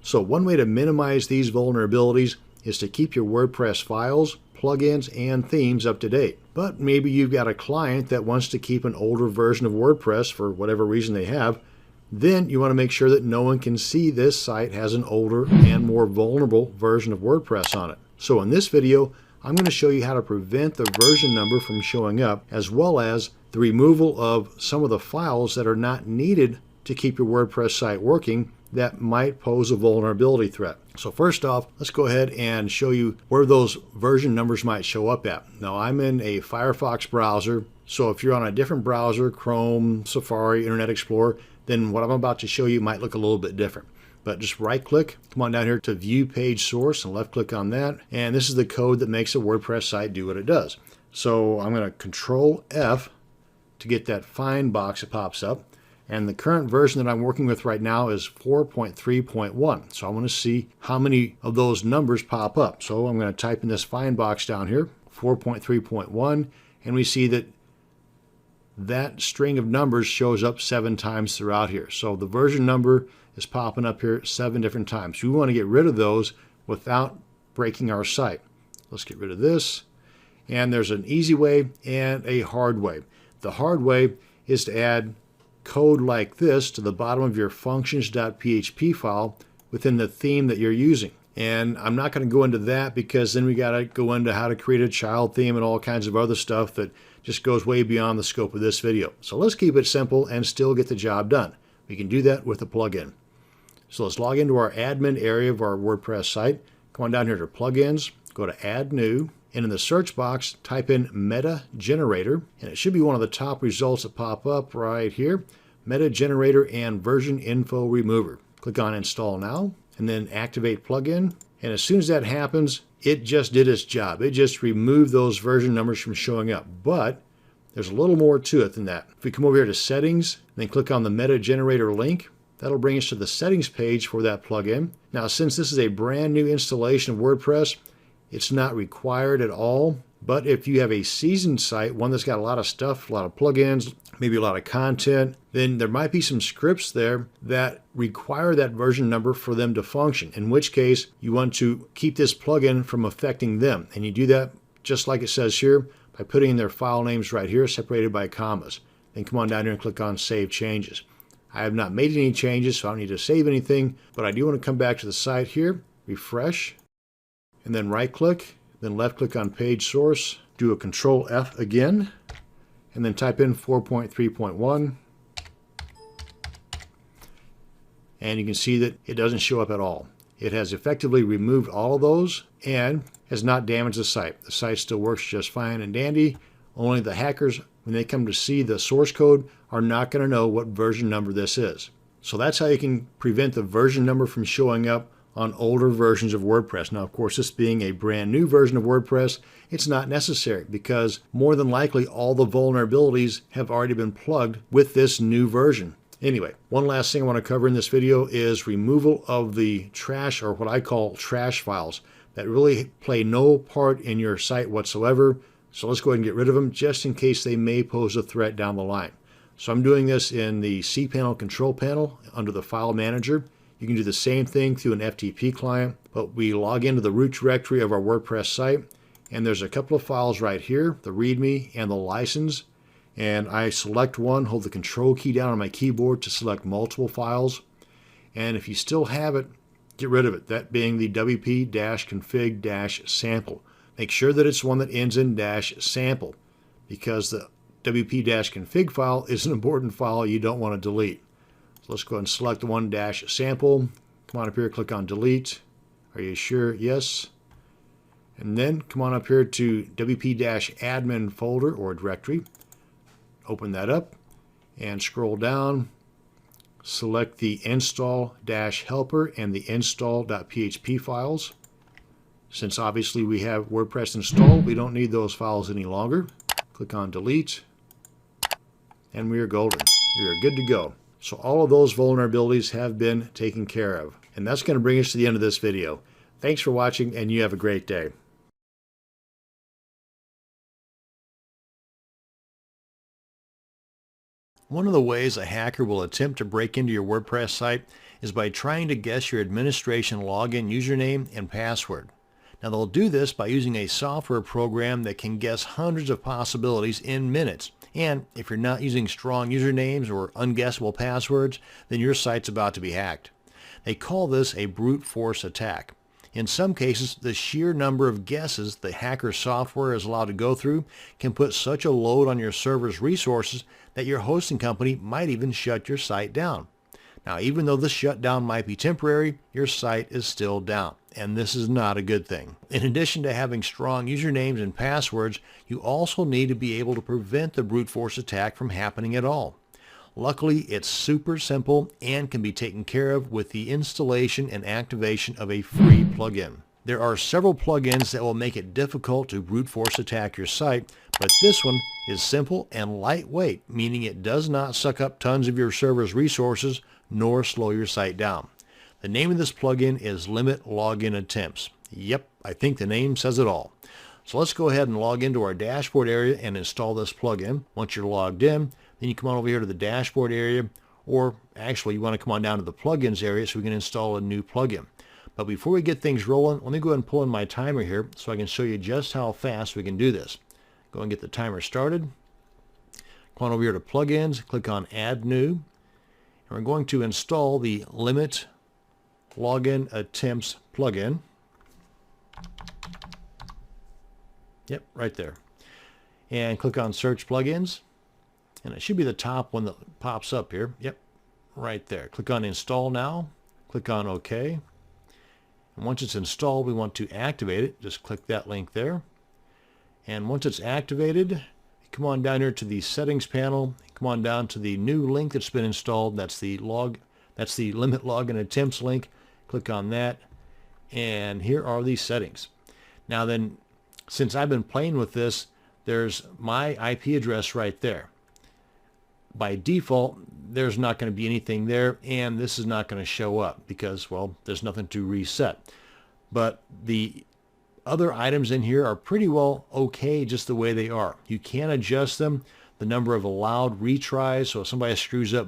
So one way to minimize these vulnerabilities is to keep your WordPress files, plugins, and themes up to date. But maybe you've got a client that wants to keep an older version of WordPress for whatever reason they have. Then you want to make sure that no one can see this site has an older and more vulnerable version of WordPress on it. So in this video, I'm going to show you how to prevent the version number from showing up, as well as the removal of some of the files that are not needed to keep your WordPress site working that might pose a vulnerability threat. So first off, let's go ahead and show you where those version numbers might show up at. Now I'm in a Firefox browser, so if you're on a different browser, Chrome, Safari, Internet Explorer, then what I'm about to show you might look a little bit different. But just right click, come on down here to view page source and left click on that. And this is the code that makes a WordPress site do what it does. So I'm going to Control F to get that find box that pops up. And the current version that I'm working with right now is 4.3.1. So I want to see how many of those numbers pop up. So I'm going to type in this find box down here, 4.3.1, and we see that that string of numbers shows up 7 times throughout here. So the version number is popping up here 7 different times. We want to get rid of those without breaking our site. Let's get rid of this. And there's an easy way and a hard way. The hard way is to add code like this to the bottom of your functions.php file within the theme that you're using. And I'm not going to go into that because then we got to go into how to create a child theme and all kinds of other stuff that just goes way beyond the scope of this video. So let's keep it simple and still get the job done. We can do that with a plugin. So let's log into our admin area of our WordPress site. Come on down here to plugins, go to add new, and in the search box, type in Meta Generator, and it should be one of the top results that pop up right here, Meta Generator and Version Info Remover. Click on Install Now, and then Activate Plugin. And as soon as that happens, it just did its job. It just removed those version numbers from showing up. But there's a little more to it than that. If we come over here to Settings, then click on the Meta Generator link, that'll bring us to the settings page for that plugin. Now, since this is a brand new installation of WordPress, it's not required at all. But if you have a seasoned site, one that's got a lot of stuff, a lot of plugins, maybe a lot of content, then there might be some scripts there that require that version number for them to function, in which case you want to keep this plugin from affecting them. And you do that just like it says here by putting in their file names right here, separated by commas. Then come on down here and click on Save Changes. I have not made any changes, so I don't need to save anything, but I do want to come back to the site here, refresh, and then right click, then left click on page source, do a Control F again, and then type in 4.3.1. And you can see that it doesn't show up at all. It has effectively removed all of those and has not damaged the site. The site still works just fine and dandy. Only the hackers, when they come to see the source code, are not going to know what version number this is. So that's how you can prevent the version number from showing up on older versions of WordPress. Now, of course, this being a brand new version of WordPress, it's not necessary because more than likely all the vulnerabilities have already been plugged with this new version. Anyway, one last thing I want to cover in this video is removal of the trash, or what I call trash files. that really play no part in your site whatsoever. So let's go ahead and get rid of them just in case they may pose a threat down the line. So I'm doing this in the cPanel control panel under the file manager. You can do the same thing through an FTP client, but we log into the root directory of our WordPress site, and there's a couple of files right here, the README and the license. And I select one, hold the control key down on my keyboard to select multiple files. And if you still have it, get rid of it, that being the wp-config-sample. Make sure that it's one that ends in -sample, because the wp-config file is an important file you don't want to delete. So let's go ahead and select the one -sample. Come on up here, click on delete. Are you sure? Yes. And then come on up here to wp-admin folder or directory. Open that up and scroll down. Select the install-helper and the install.php files. Since obviously we have WordPress installed, we don't need those files any longer. Click on delete, and we are golden. We are good to go. So all of those vulnerabilities have been taken care of. And that's going to bring us to the end of this video. Thanks for watching, and you have a great day. One of the ways a hacker will attempt to break into your WordPress site is by trying to guess your administration login username and password. Now they'll do this by using a software program that can guess hundreds of possibilities in minutes. And if you're not using strong usernames or unguessable passwords, then your site's about to be hacked. They call this a brute force attack. In some cases, the sheer number of guesses the hacker software is allowed to go through can put such a load on your server's resources that your hosting company might even shut your site down. Now, even though the shutdown might be temporary, your site is still down, and this is not a good thing. In addition to having strong usernames and passwords, you also need to be able to prevent the brute force attack from happening at all. Luckily, it's super simple and can be taken care of with the installation and activation of a free plugin. There are several plugins that will make it difficult to brute force attack your site, but this one is simple and lightweight, meaning it does not suck up tons of your server's resources nor slow your site down. The name of this plugin is Limit Login Attempts. Yep, I think the name says it all. So let's go ahead and log into our dashboard area and install this plugin. Once you're logged in, then you come on over here to the dashboard area, or actually you want to come on down to the plugins area so we can install a new plugin. But before we get things rolling, let me go ahead and pull in my timer here so I can show you just how fast we can do this. Go and get the timer started. Come on over here to plugins, click on add new. And we're going to install the Limit Login Attempts plugin. Yep, right there. And click on search plugins. And it should be the top one that pops up here. Yep, right there. Click on install now. Click on OK. And once it's installed, we want to activate it. Just click that link there. And once it's activated, come on down here to the settings panel. Come on down to the new link that's been installed. That's the Limit Login Attempts link. Click on that. And here are the settings. Now then, since I've been playing with this, there's my IP address right there. By default, there's not going to be anything there, and this is not going to show up because, well, there's nothing to reset. But the other items in here are pretty well okay just the way they are. You can adjust them, the number of allowed retries, so if somebody screws up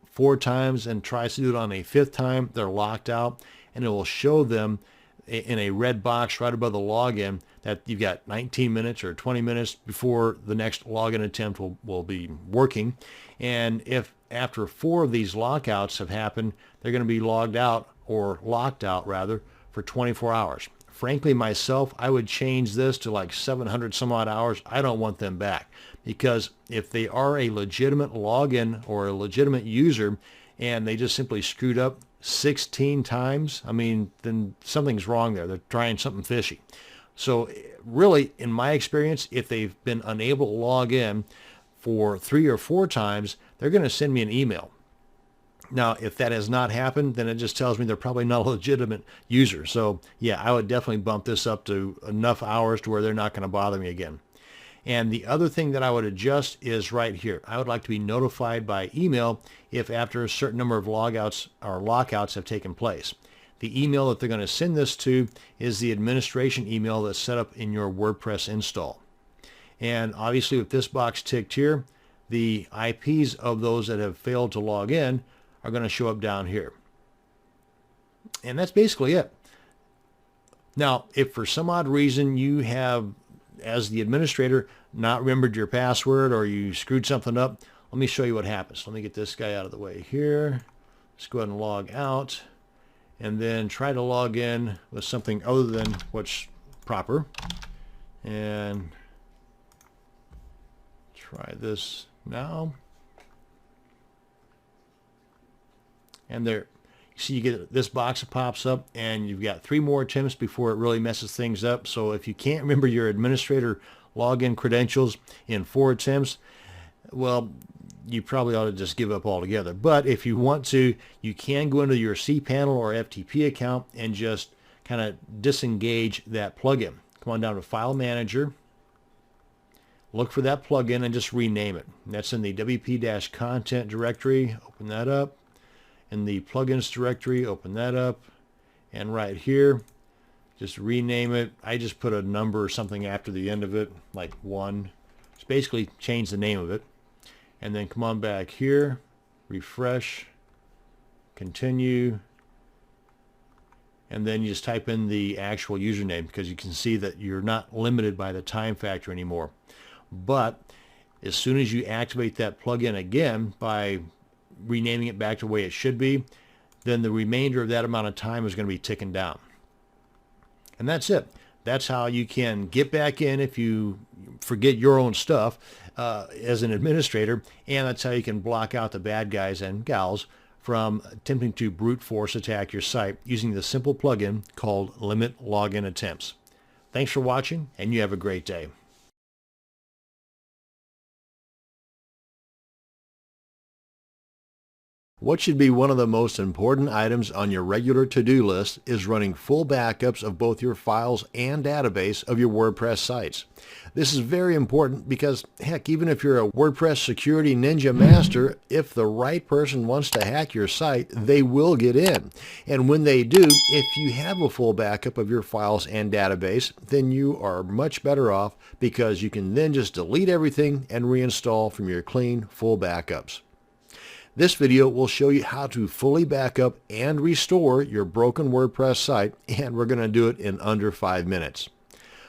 4 times and tries to do it on a 5th time, they're locked out, and it will show them in a red box right above the login that you've got 19 minutes or 20 minutes before the next login attempt will be working. And if after 4 of these lockouts have happened, they're going to be logged out, or locked out rather, for 24 hours. Frankly, myself, I would change this to like 700 some odd hours. I don't want them back, because if they are a legitimate login or a legitimate user and they just simply screwed up 16 times, I mean, then something's wrong there. They're trying something fishy. So really, in my experience, if they've been unable to log in for 3 or 4 times, they're going to send me an email. Now, if that has not happened, then it just tells me they're probably not a legitimate user. So yeah, I would definitely bump this up to enough hours to where they're not going to bother me again. And the other thing that I would adjust is right here. I would like to be notified by email if after a certain number of logouts or lockouts have taken place. the email that they're going to send this to is the administration email that's set up in your WordPress install. And obviously with this box ticked here, the IPs of those that have failed to log in are going to show up down here. And that's basically it. Now, if for some odd reason you have, as the administrator, not remembered your password or you screwed something up, let me show you what happens. Let me get this guy out of the way here. Let's go ahead and log out and then try to log in with something other than what's proper. And try this now. And there, you see, you get this box that pops up, and you've got 3 more attempts before it really messes things up. So if you can't remember your administrator login credentials in 4 attempts, well, you probably ought to just give up altogether. But if you want to, you can go into your cPanel or FTP account and just kind of disengage that plugin. Come on down to File Manager, look for that plugin and just rename it. That's in the WP-content directory. Open that up. In the plugins directory, open that up. And right here, just rename it. I just put a number or something after the end of it, like 1. Just basically change the name of it. And then come on back here, refresh, continue, and then you just type in the actual username, because you can see that you're not limited by the time factor anymore. But as soon as you activate that plugin again by renaming it back to the way it should be, then the remainder of that amount of time is going to be ticking down. And that's it. That's how you can get back in if you forget your own stuff as an administrator, and that's how you can block out the bad guys and gals from attempting to brute force attack your site using the simple plugin called Limit Login Attempts. Thanks for watching, and you have a great day. What should be one of the most important items on your regular to-do list is running full backups of both your files and database of your WordPress sites. This is very important because, heck, even if you're a WordPress security ninja master, if the right person wants to hack your site, they will get in. And when they do, if you have a full backup of your files and database, then you are much better off, because you can then just delete everything and reinstall from your clean, full backups. This video will show you how to fully back up and restore your broken WordPress site, and we're going to do it in under 5 minutes.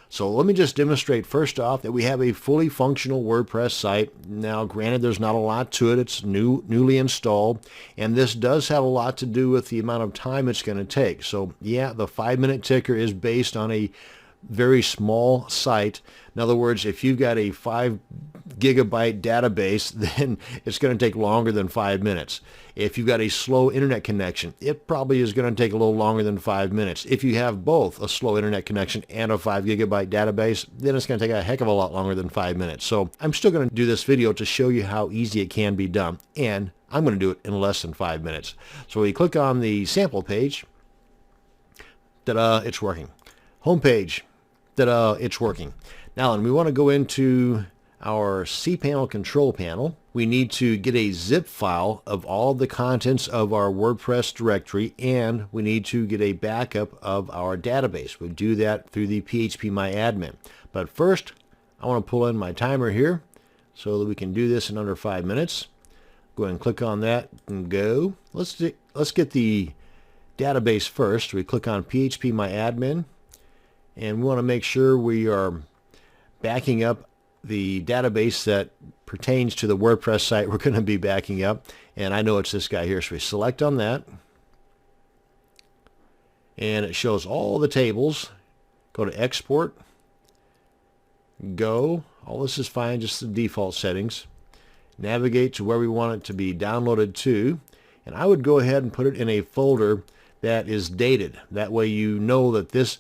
So let me just demonstrate first off that we have a fully functional WordPress site. Now, granted, there's not a lot to it. It's newly installed, and this does have a lot to do with the amount of time it's going to take. So yeah, the 5-minute ticker is based on a very small site. In other words, if you've got a 5 gigabyte database, then it's going to take longer than 5 minutes. If you've got a slow internet connection, it probably is going to take a little longer than 5 minutes. If you have both a slow internet connection and a 5 gigabyte database, then it's going to take a heck of a lot longer than 5 minutes. So I'm still going to do this video to show you how easy it can be done, and I'm going to do it in less than 5 minutes. So we click on the sample page. Ta-da, it's working. Home page. Ta-da, it's working. Now, when we want to go into our cPanel control panel, we need to get a zip file of all the contents of our WordPress directory, and we need to get a backup of our database. We do that through the phpMyAdmin. But first, I want to pull in my timer here so that we can do this in under 5 minutes. Go ahead and click on that and go. Let's get the database first. We click on phpMyAdmin, and we want to make sure we are backing up the database that pertains to the WordPress site we're going to be backing up. And I know it's this guy here, so we select on that. And it shows all the tables. Go to Export. Go. All this is fine, just the default settings. Navigate to where we want it to be downloaded to. And I would go ahead and put it in a folder that is dated. That way you know that this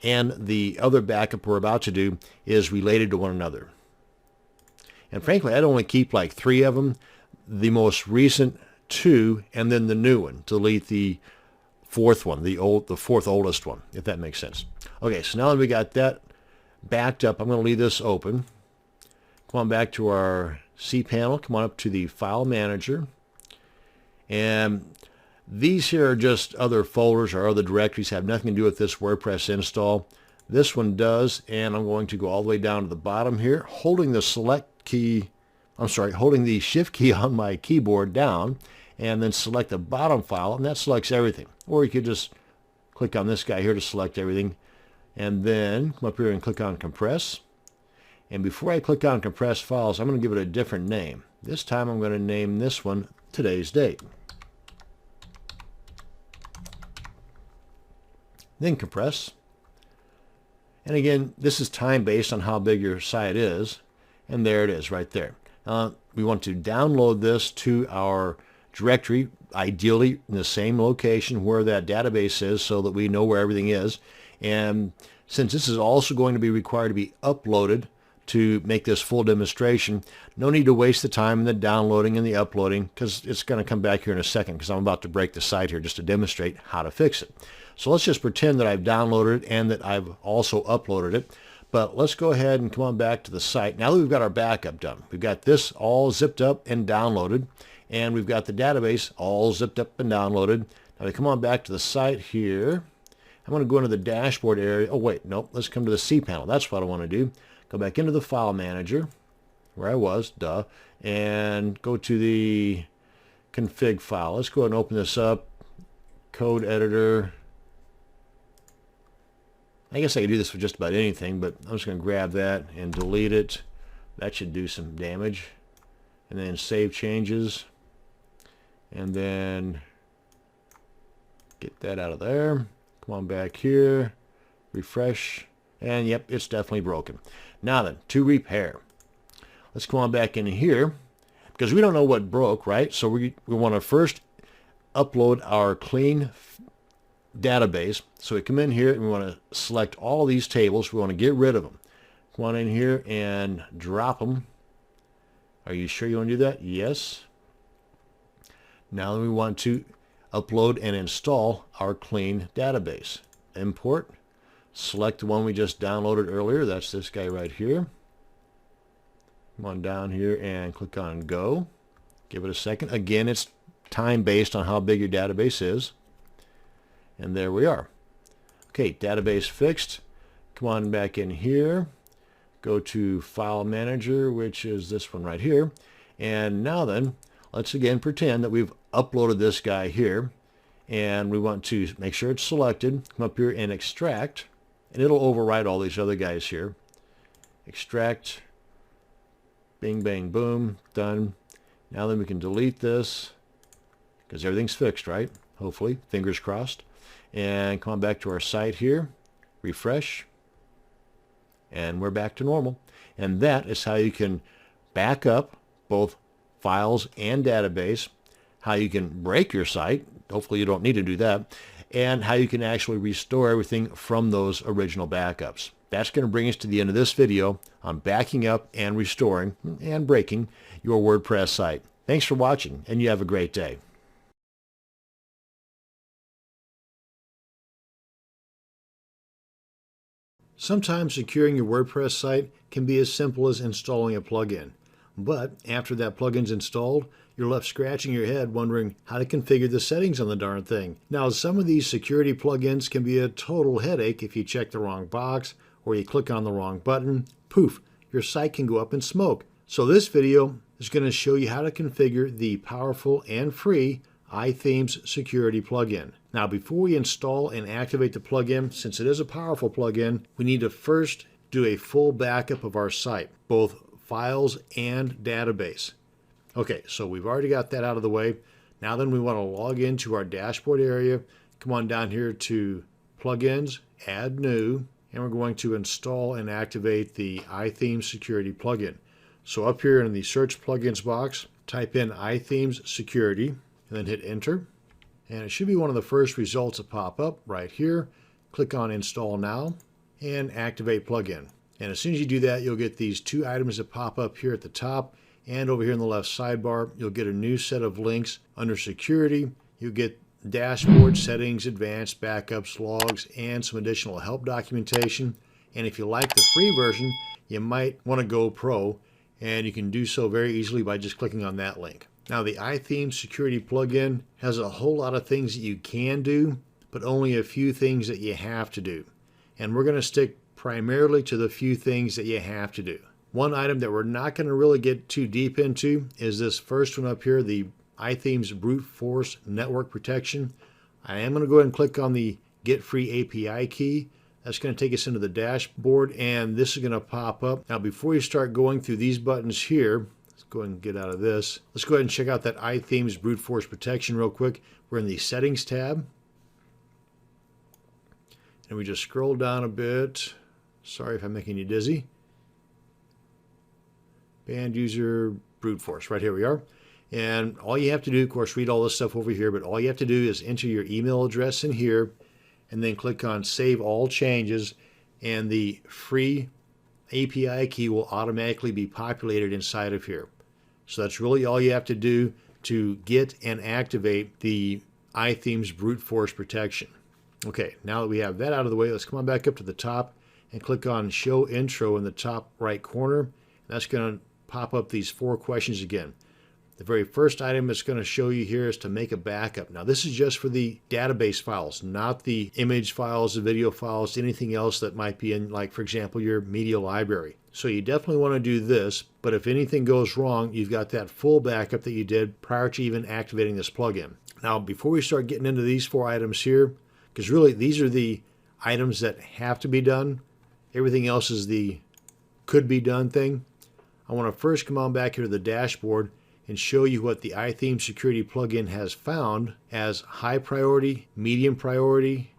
and the other backup we're about to do is related to one another. And frankly, I'd only keep like 3 of them, the most recent 2, and then the new one. Delete the 4th one, the 4th oldest one, if that makes sense. Okay, so now that we got that backed up, I'm going to leave this open. Come on back to our cPanel. Come on up to the File Manager. And These here are just other folders or other directories, have nothing to do with this WordPress install. This one does, and I'm going to go all the way down to the bottom here, holding the holding the shift key on my keyboard down, and then select the bottom file, and that selects everything. Or you could just click on this guy here to select everything, and then come up here and click on compress. And before I click on compress files, I'm going to give it a different name. This time I'm going to name this one today's date. Then compress. And again, this is time based on how big your site is. And there it is right there. We want to download this to our directory, ideally in the same location where that database is, so that we know where everything is. And since this is also going to be required to be uploaded to make this full demonstration, no need to waste the time in the downloading and the uploading, because it's going to come back here in a second, because I'm about to break the site here just to demonstrate how to fix it. So let's just pretend that I've downloaded it and that I've also uploaded it. But let's go ahead and come on back to the site. Now that we've got our backup done, we've got this all zipped up and downloaded, and we've got the database all zipped up and downloaded. Now we come on back to the site here. I'm going to go into the dashboard area. Oh wait, nope, let's come to the cPanel. That's what I want to do. Go back into the file manager, where I was, and go to the config file. Let's go ahead and open this up. Code editor. I guess I could do this for just about anything, but I'm just going to grab that and delete it. That should do some damage. And then save changes. And then get that out of there. Come on back here. Refresh. And yep, it's definitely broken. Now then, to repair. Let's come on back in here, because we don't know what broke, right? So we want to first upload our clean database. So we come in here and we want to select all these tables. We want to get rid of them. Come on in here and drop them. Are you sure you want to do that? Yes. Now we want to upload and install our clean database. Import. Select the one we just downloaded earlier. That's this guy right here. Come on down here and click on Go. Give it a second. Again, it's time based on how big your database is. And there we are. Okay, database fixed. Come on back in here. Go to File Manager, which is this one right here. And now then, let's again pretend that we've uploaded this guy here. And we want to make sure it's selected. Come up here and extract. And it'll overwrite all these other guys here. Extract. Bing, bang, boom. Done. Now then we can delete this, because everything's fixed, right? Hopefully. Fingers crossed. And come on back to our site here. Refresh. And we're back to normal. And that is how you can back up both files and database, how you can break your site. Hopefully you don't need to do that. And how you can actually restore everything from those original backups. That's going to bring us to the end of this video on backing up and restoring and breaking your WordPress site. Thanks for watching, and you have a great day. Sometimes securing your WordPress site can be as simple as installing a plugin. But after that plugin's installed, you're left scratching your head wondering how to configure the settings on the darn thing. Now, some of these security plugins can be a total headache if you check the wrong box or you click on the wrong button. Poof, your site can go up in smoke. So this video is going to show you how to configure the powerful and free iThemes security plugin. Now, before we install and activate the plugin, since it is a powerful plugin, we need to first do a full backup of our site, both files and database. Okay, so we've already got that out of the way. Now then, we want to log into our dashboard area. Come on down here to Plugins, Add New, and we're going to install and activate the iThemes security plugin. So up here in the Search Plugins box, type in iThemes Security, and then hit Enter. And it should be one of the first results that pop up right here. Click on Install Now and Activate Plugin. And as soon as you do that, you'll get these two items that pop up here at the top. And over here in the left sidebar, you'll get a new set of links. Under Security, you'll get Dashboard, Settings, Advanced, Backups, Logs, and some additional help documentation. And if you like the free version, you might want to go Pro. And you can do so very easily by just clicking on that link. Now the iThemes security plugin has a whole lot of things that you can do, but only a few things that you have to do. And we're going to stick primarily to the few things that you have to do. One item that we're not going to really get too deep into is this first one up here, the iThemes Brute Force Network Protection. I am going to go ahead and click on the Get Free API key. That's going to take us into the dashboard, and this is going to pop up. Now before you start going through these buttons here, let's go ahead and get out of this. Let's go ahead and check out that iThemes Brute Force Protection real quick. We're in the Settings tab. And we just scroll down a bit. Sorry if I'm making you dizzy. Banned user brute force. Right here we are. And all you have to do, of course, read all this stuff over here, but all you have to do is enter your email address in here and then click on Save All Changes, and the free API key will automatically be populated inside of here. So that's really all you have to do to get and activate the iThemes Brute Force Protection. Okay, now that we have that out of the way, let's come on back up to the top and click on Show Intro in the top right corner. That's going to pop up these 4 questions again. The very first item it's going to show you here is to make a backup. Now this is just for the database files, not the image files, the video files, anything else that might be in, like for example, your media library. So you definitely want to do this, but if anything goes wrong, you've got that full backup that you did prior to even activating this plugin. Now before we start getting into these 4 items here, because really these are the items that have to be done, everything else is the could be done thing. I want to first come on back here to the dashboard and show you what the iThemes security plugin has found as high priority, medium priority,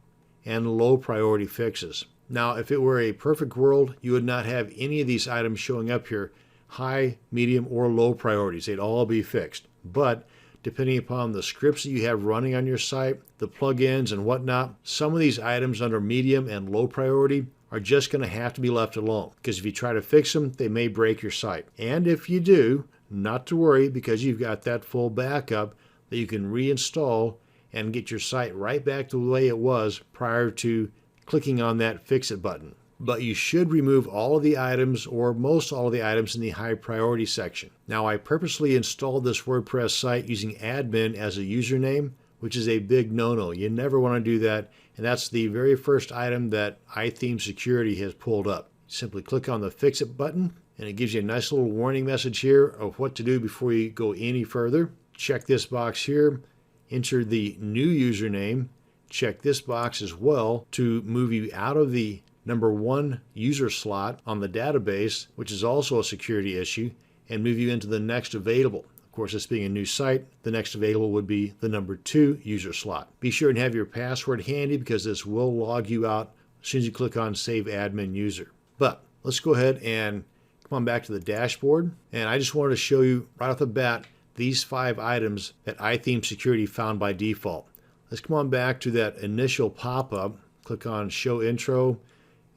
and low priority fixes. Now, if it were a perfect world, you would not have any of these items showing up here, high, medium, or low priorities. They'd all be fixed. But depending upon the scripts that you have running on your site, the plugins and whatnot, some of these items under medium and low priority are just going to have to be left alone, because if you try to fix them, they may break your site. And if you do, not to worry, because you've got that full backup that you can reinstall and get your site right back to the way it was prior to clicking on that Fix It button. But you should remove all of the items, or most all of the items, in the high priority section. Now I purposely installed this WordPress site using admin as a username, which is a big no-no. You never want to do that. And that's the very first item that iThemes Security has pulled up. Simply click on the Fix It button, and it gives you a nice little warning message here of what to do before you go any further. Check this box here, enter the new username, check this box as well to move you out of the number 1 user slot on the database, which is also a security issue, and move you into the next available. Of course, this being a new site, the next available would be the number 2 user slot. Be sure and have your password handy, because this will log you out as soon as you click on Save Admin User. But let's go ahead and come on back to the dashboard. And I just wanted to show you right off the bat these 5 items that iThemes Security found by default. Let's come on back to that initial pop-up, click on Show Intro,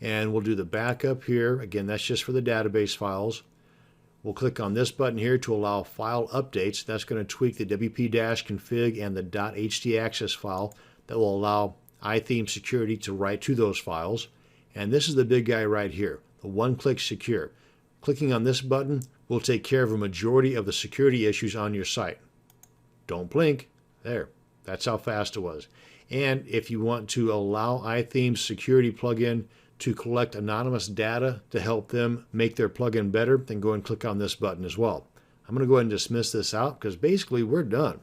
and we'll do the backup here. Again, that's just for the database files. We'll click on this button here to allow file updates. That's going to tweak the wp-config and the .htaccess file that will allow iThemes Security to write to those files. And this is the big guy right here, the one-click secure. Clicking on this button will take care of a majority of the security issues on your site. Don't blink. There. That's how fast it was. And if you want to allow iThemes Security plugin to collect anonymous data to help them make their plugin better, then go and click on this button as well. I'm going to go ahead and dismiss this out, because basically we're done.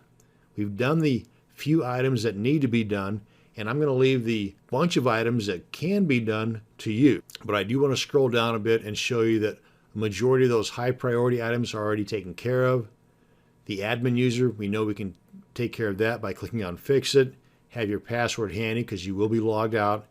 We've done the few items that need to be done, and I'm going to leave the bunch of items that can be done to you. But I do want to scroll down a bit and show you that a majority of those high priority items are already taken care of. The admin user, we know we can take care of that by clicking on Fix It. Have your password handy, because you will be logged out.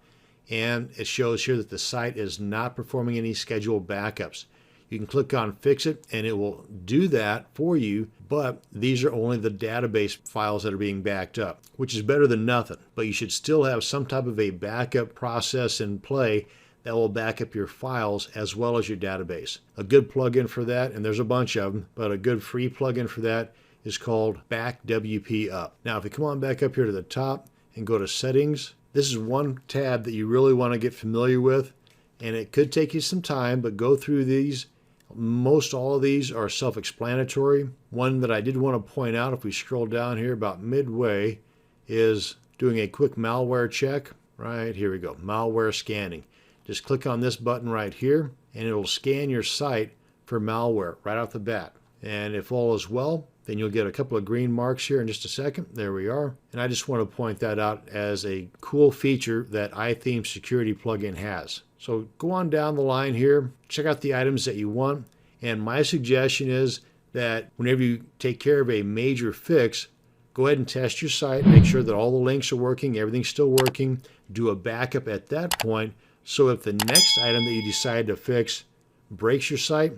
And it shows here that the site is not performing any scheduled backups. You can click on Fix It and it will do that for you, but these are only the database files that are being backed up, which is better than nothing. But you should still have some type of a backup process in play that will back up your files as well as your database. A good plugin for that, and there's a bunch of them, but a good free plugin for that is called BackWP Up. Now, if you come on back up here to the top and go to Settings, this is one tab that you really want to get familiar with, and it could take you some time, but go through these, Most all of these are self-explanatory. One that I did want to point out, if we scroll down here about midway, is doing a quick malware check. Right, here we go, malware scanning. Just click on this button right here, and it'll scan your site for malware right off the bat. And if all is well, then you'll get a couple of green marks here in just a second. There we are. And I just want to point that out as a cool feature that iTheme Security plugin has. So go on down the line here, check out the items that you want. And my suggestion is that whenever you take care of a major fix, go ahead and test your site, make sure that all the links are working, everything's still working. Do a backup at that point, so if the next item that you decide to fix breaks your site,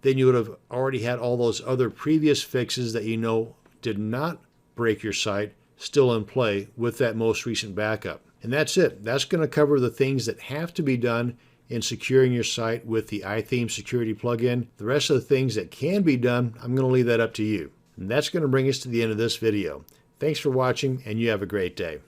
then you would have already had all those other previous fixes that you know did not break your site still in play with that most recent backup. And that's it. That's going to cover the things that have to be done in securing your site with the iTheme Security plugin. The rest of the things that can be done, I'm going to leave that up to you. And that's going to bring us to the end of this video. Thanks for watching, and you have a great day.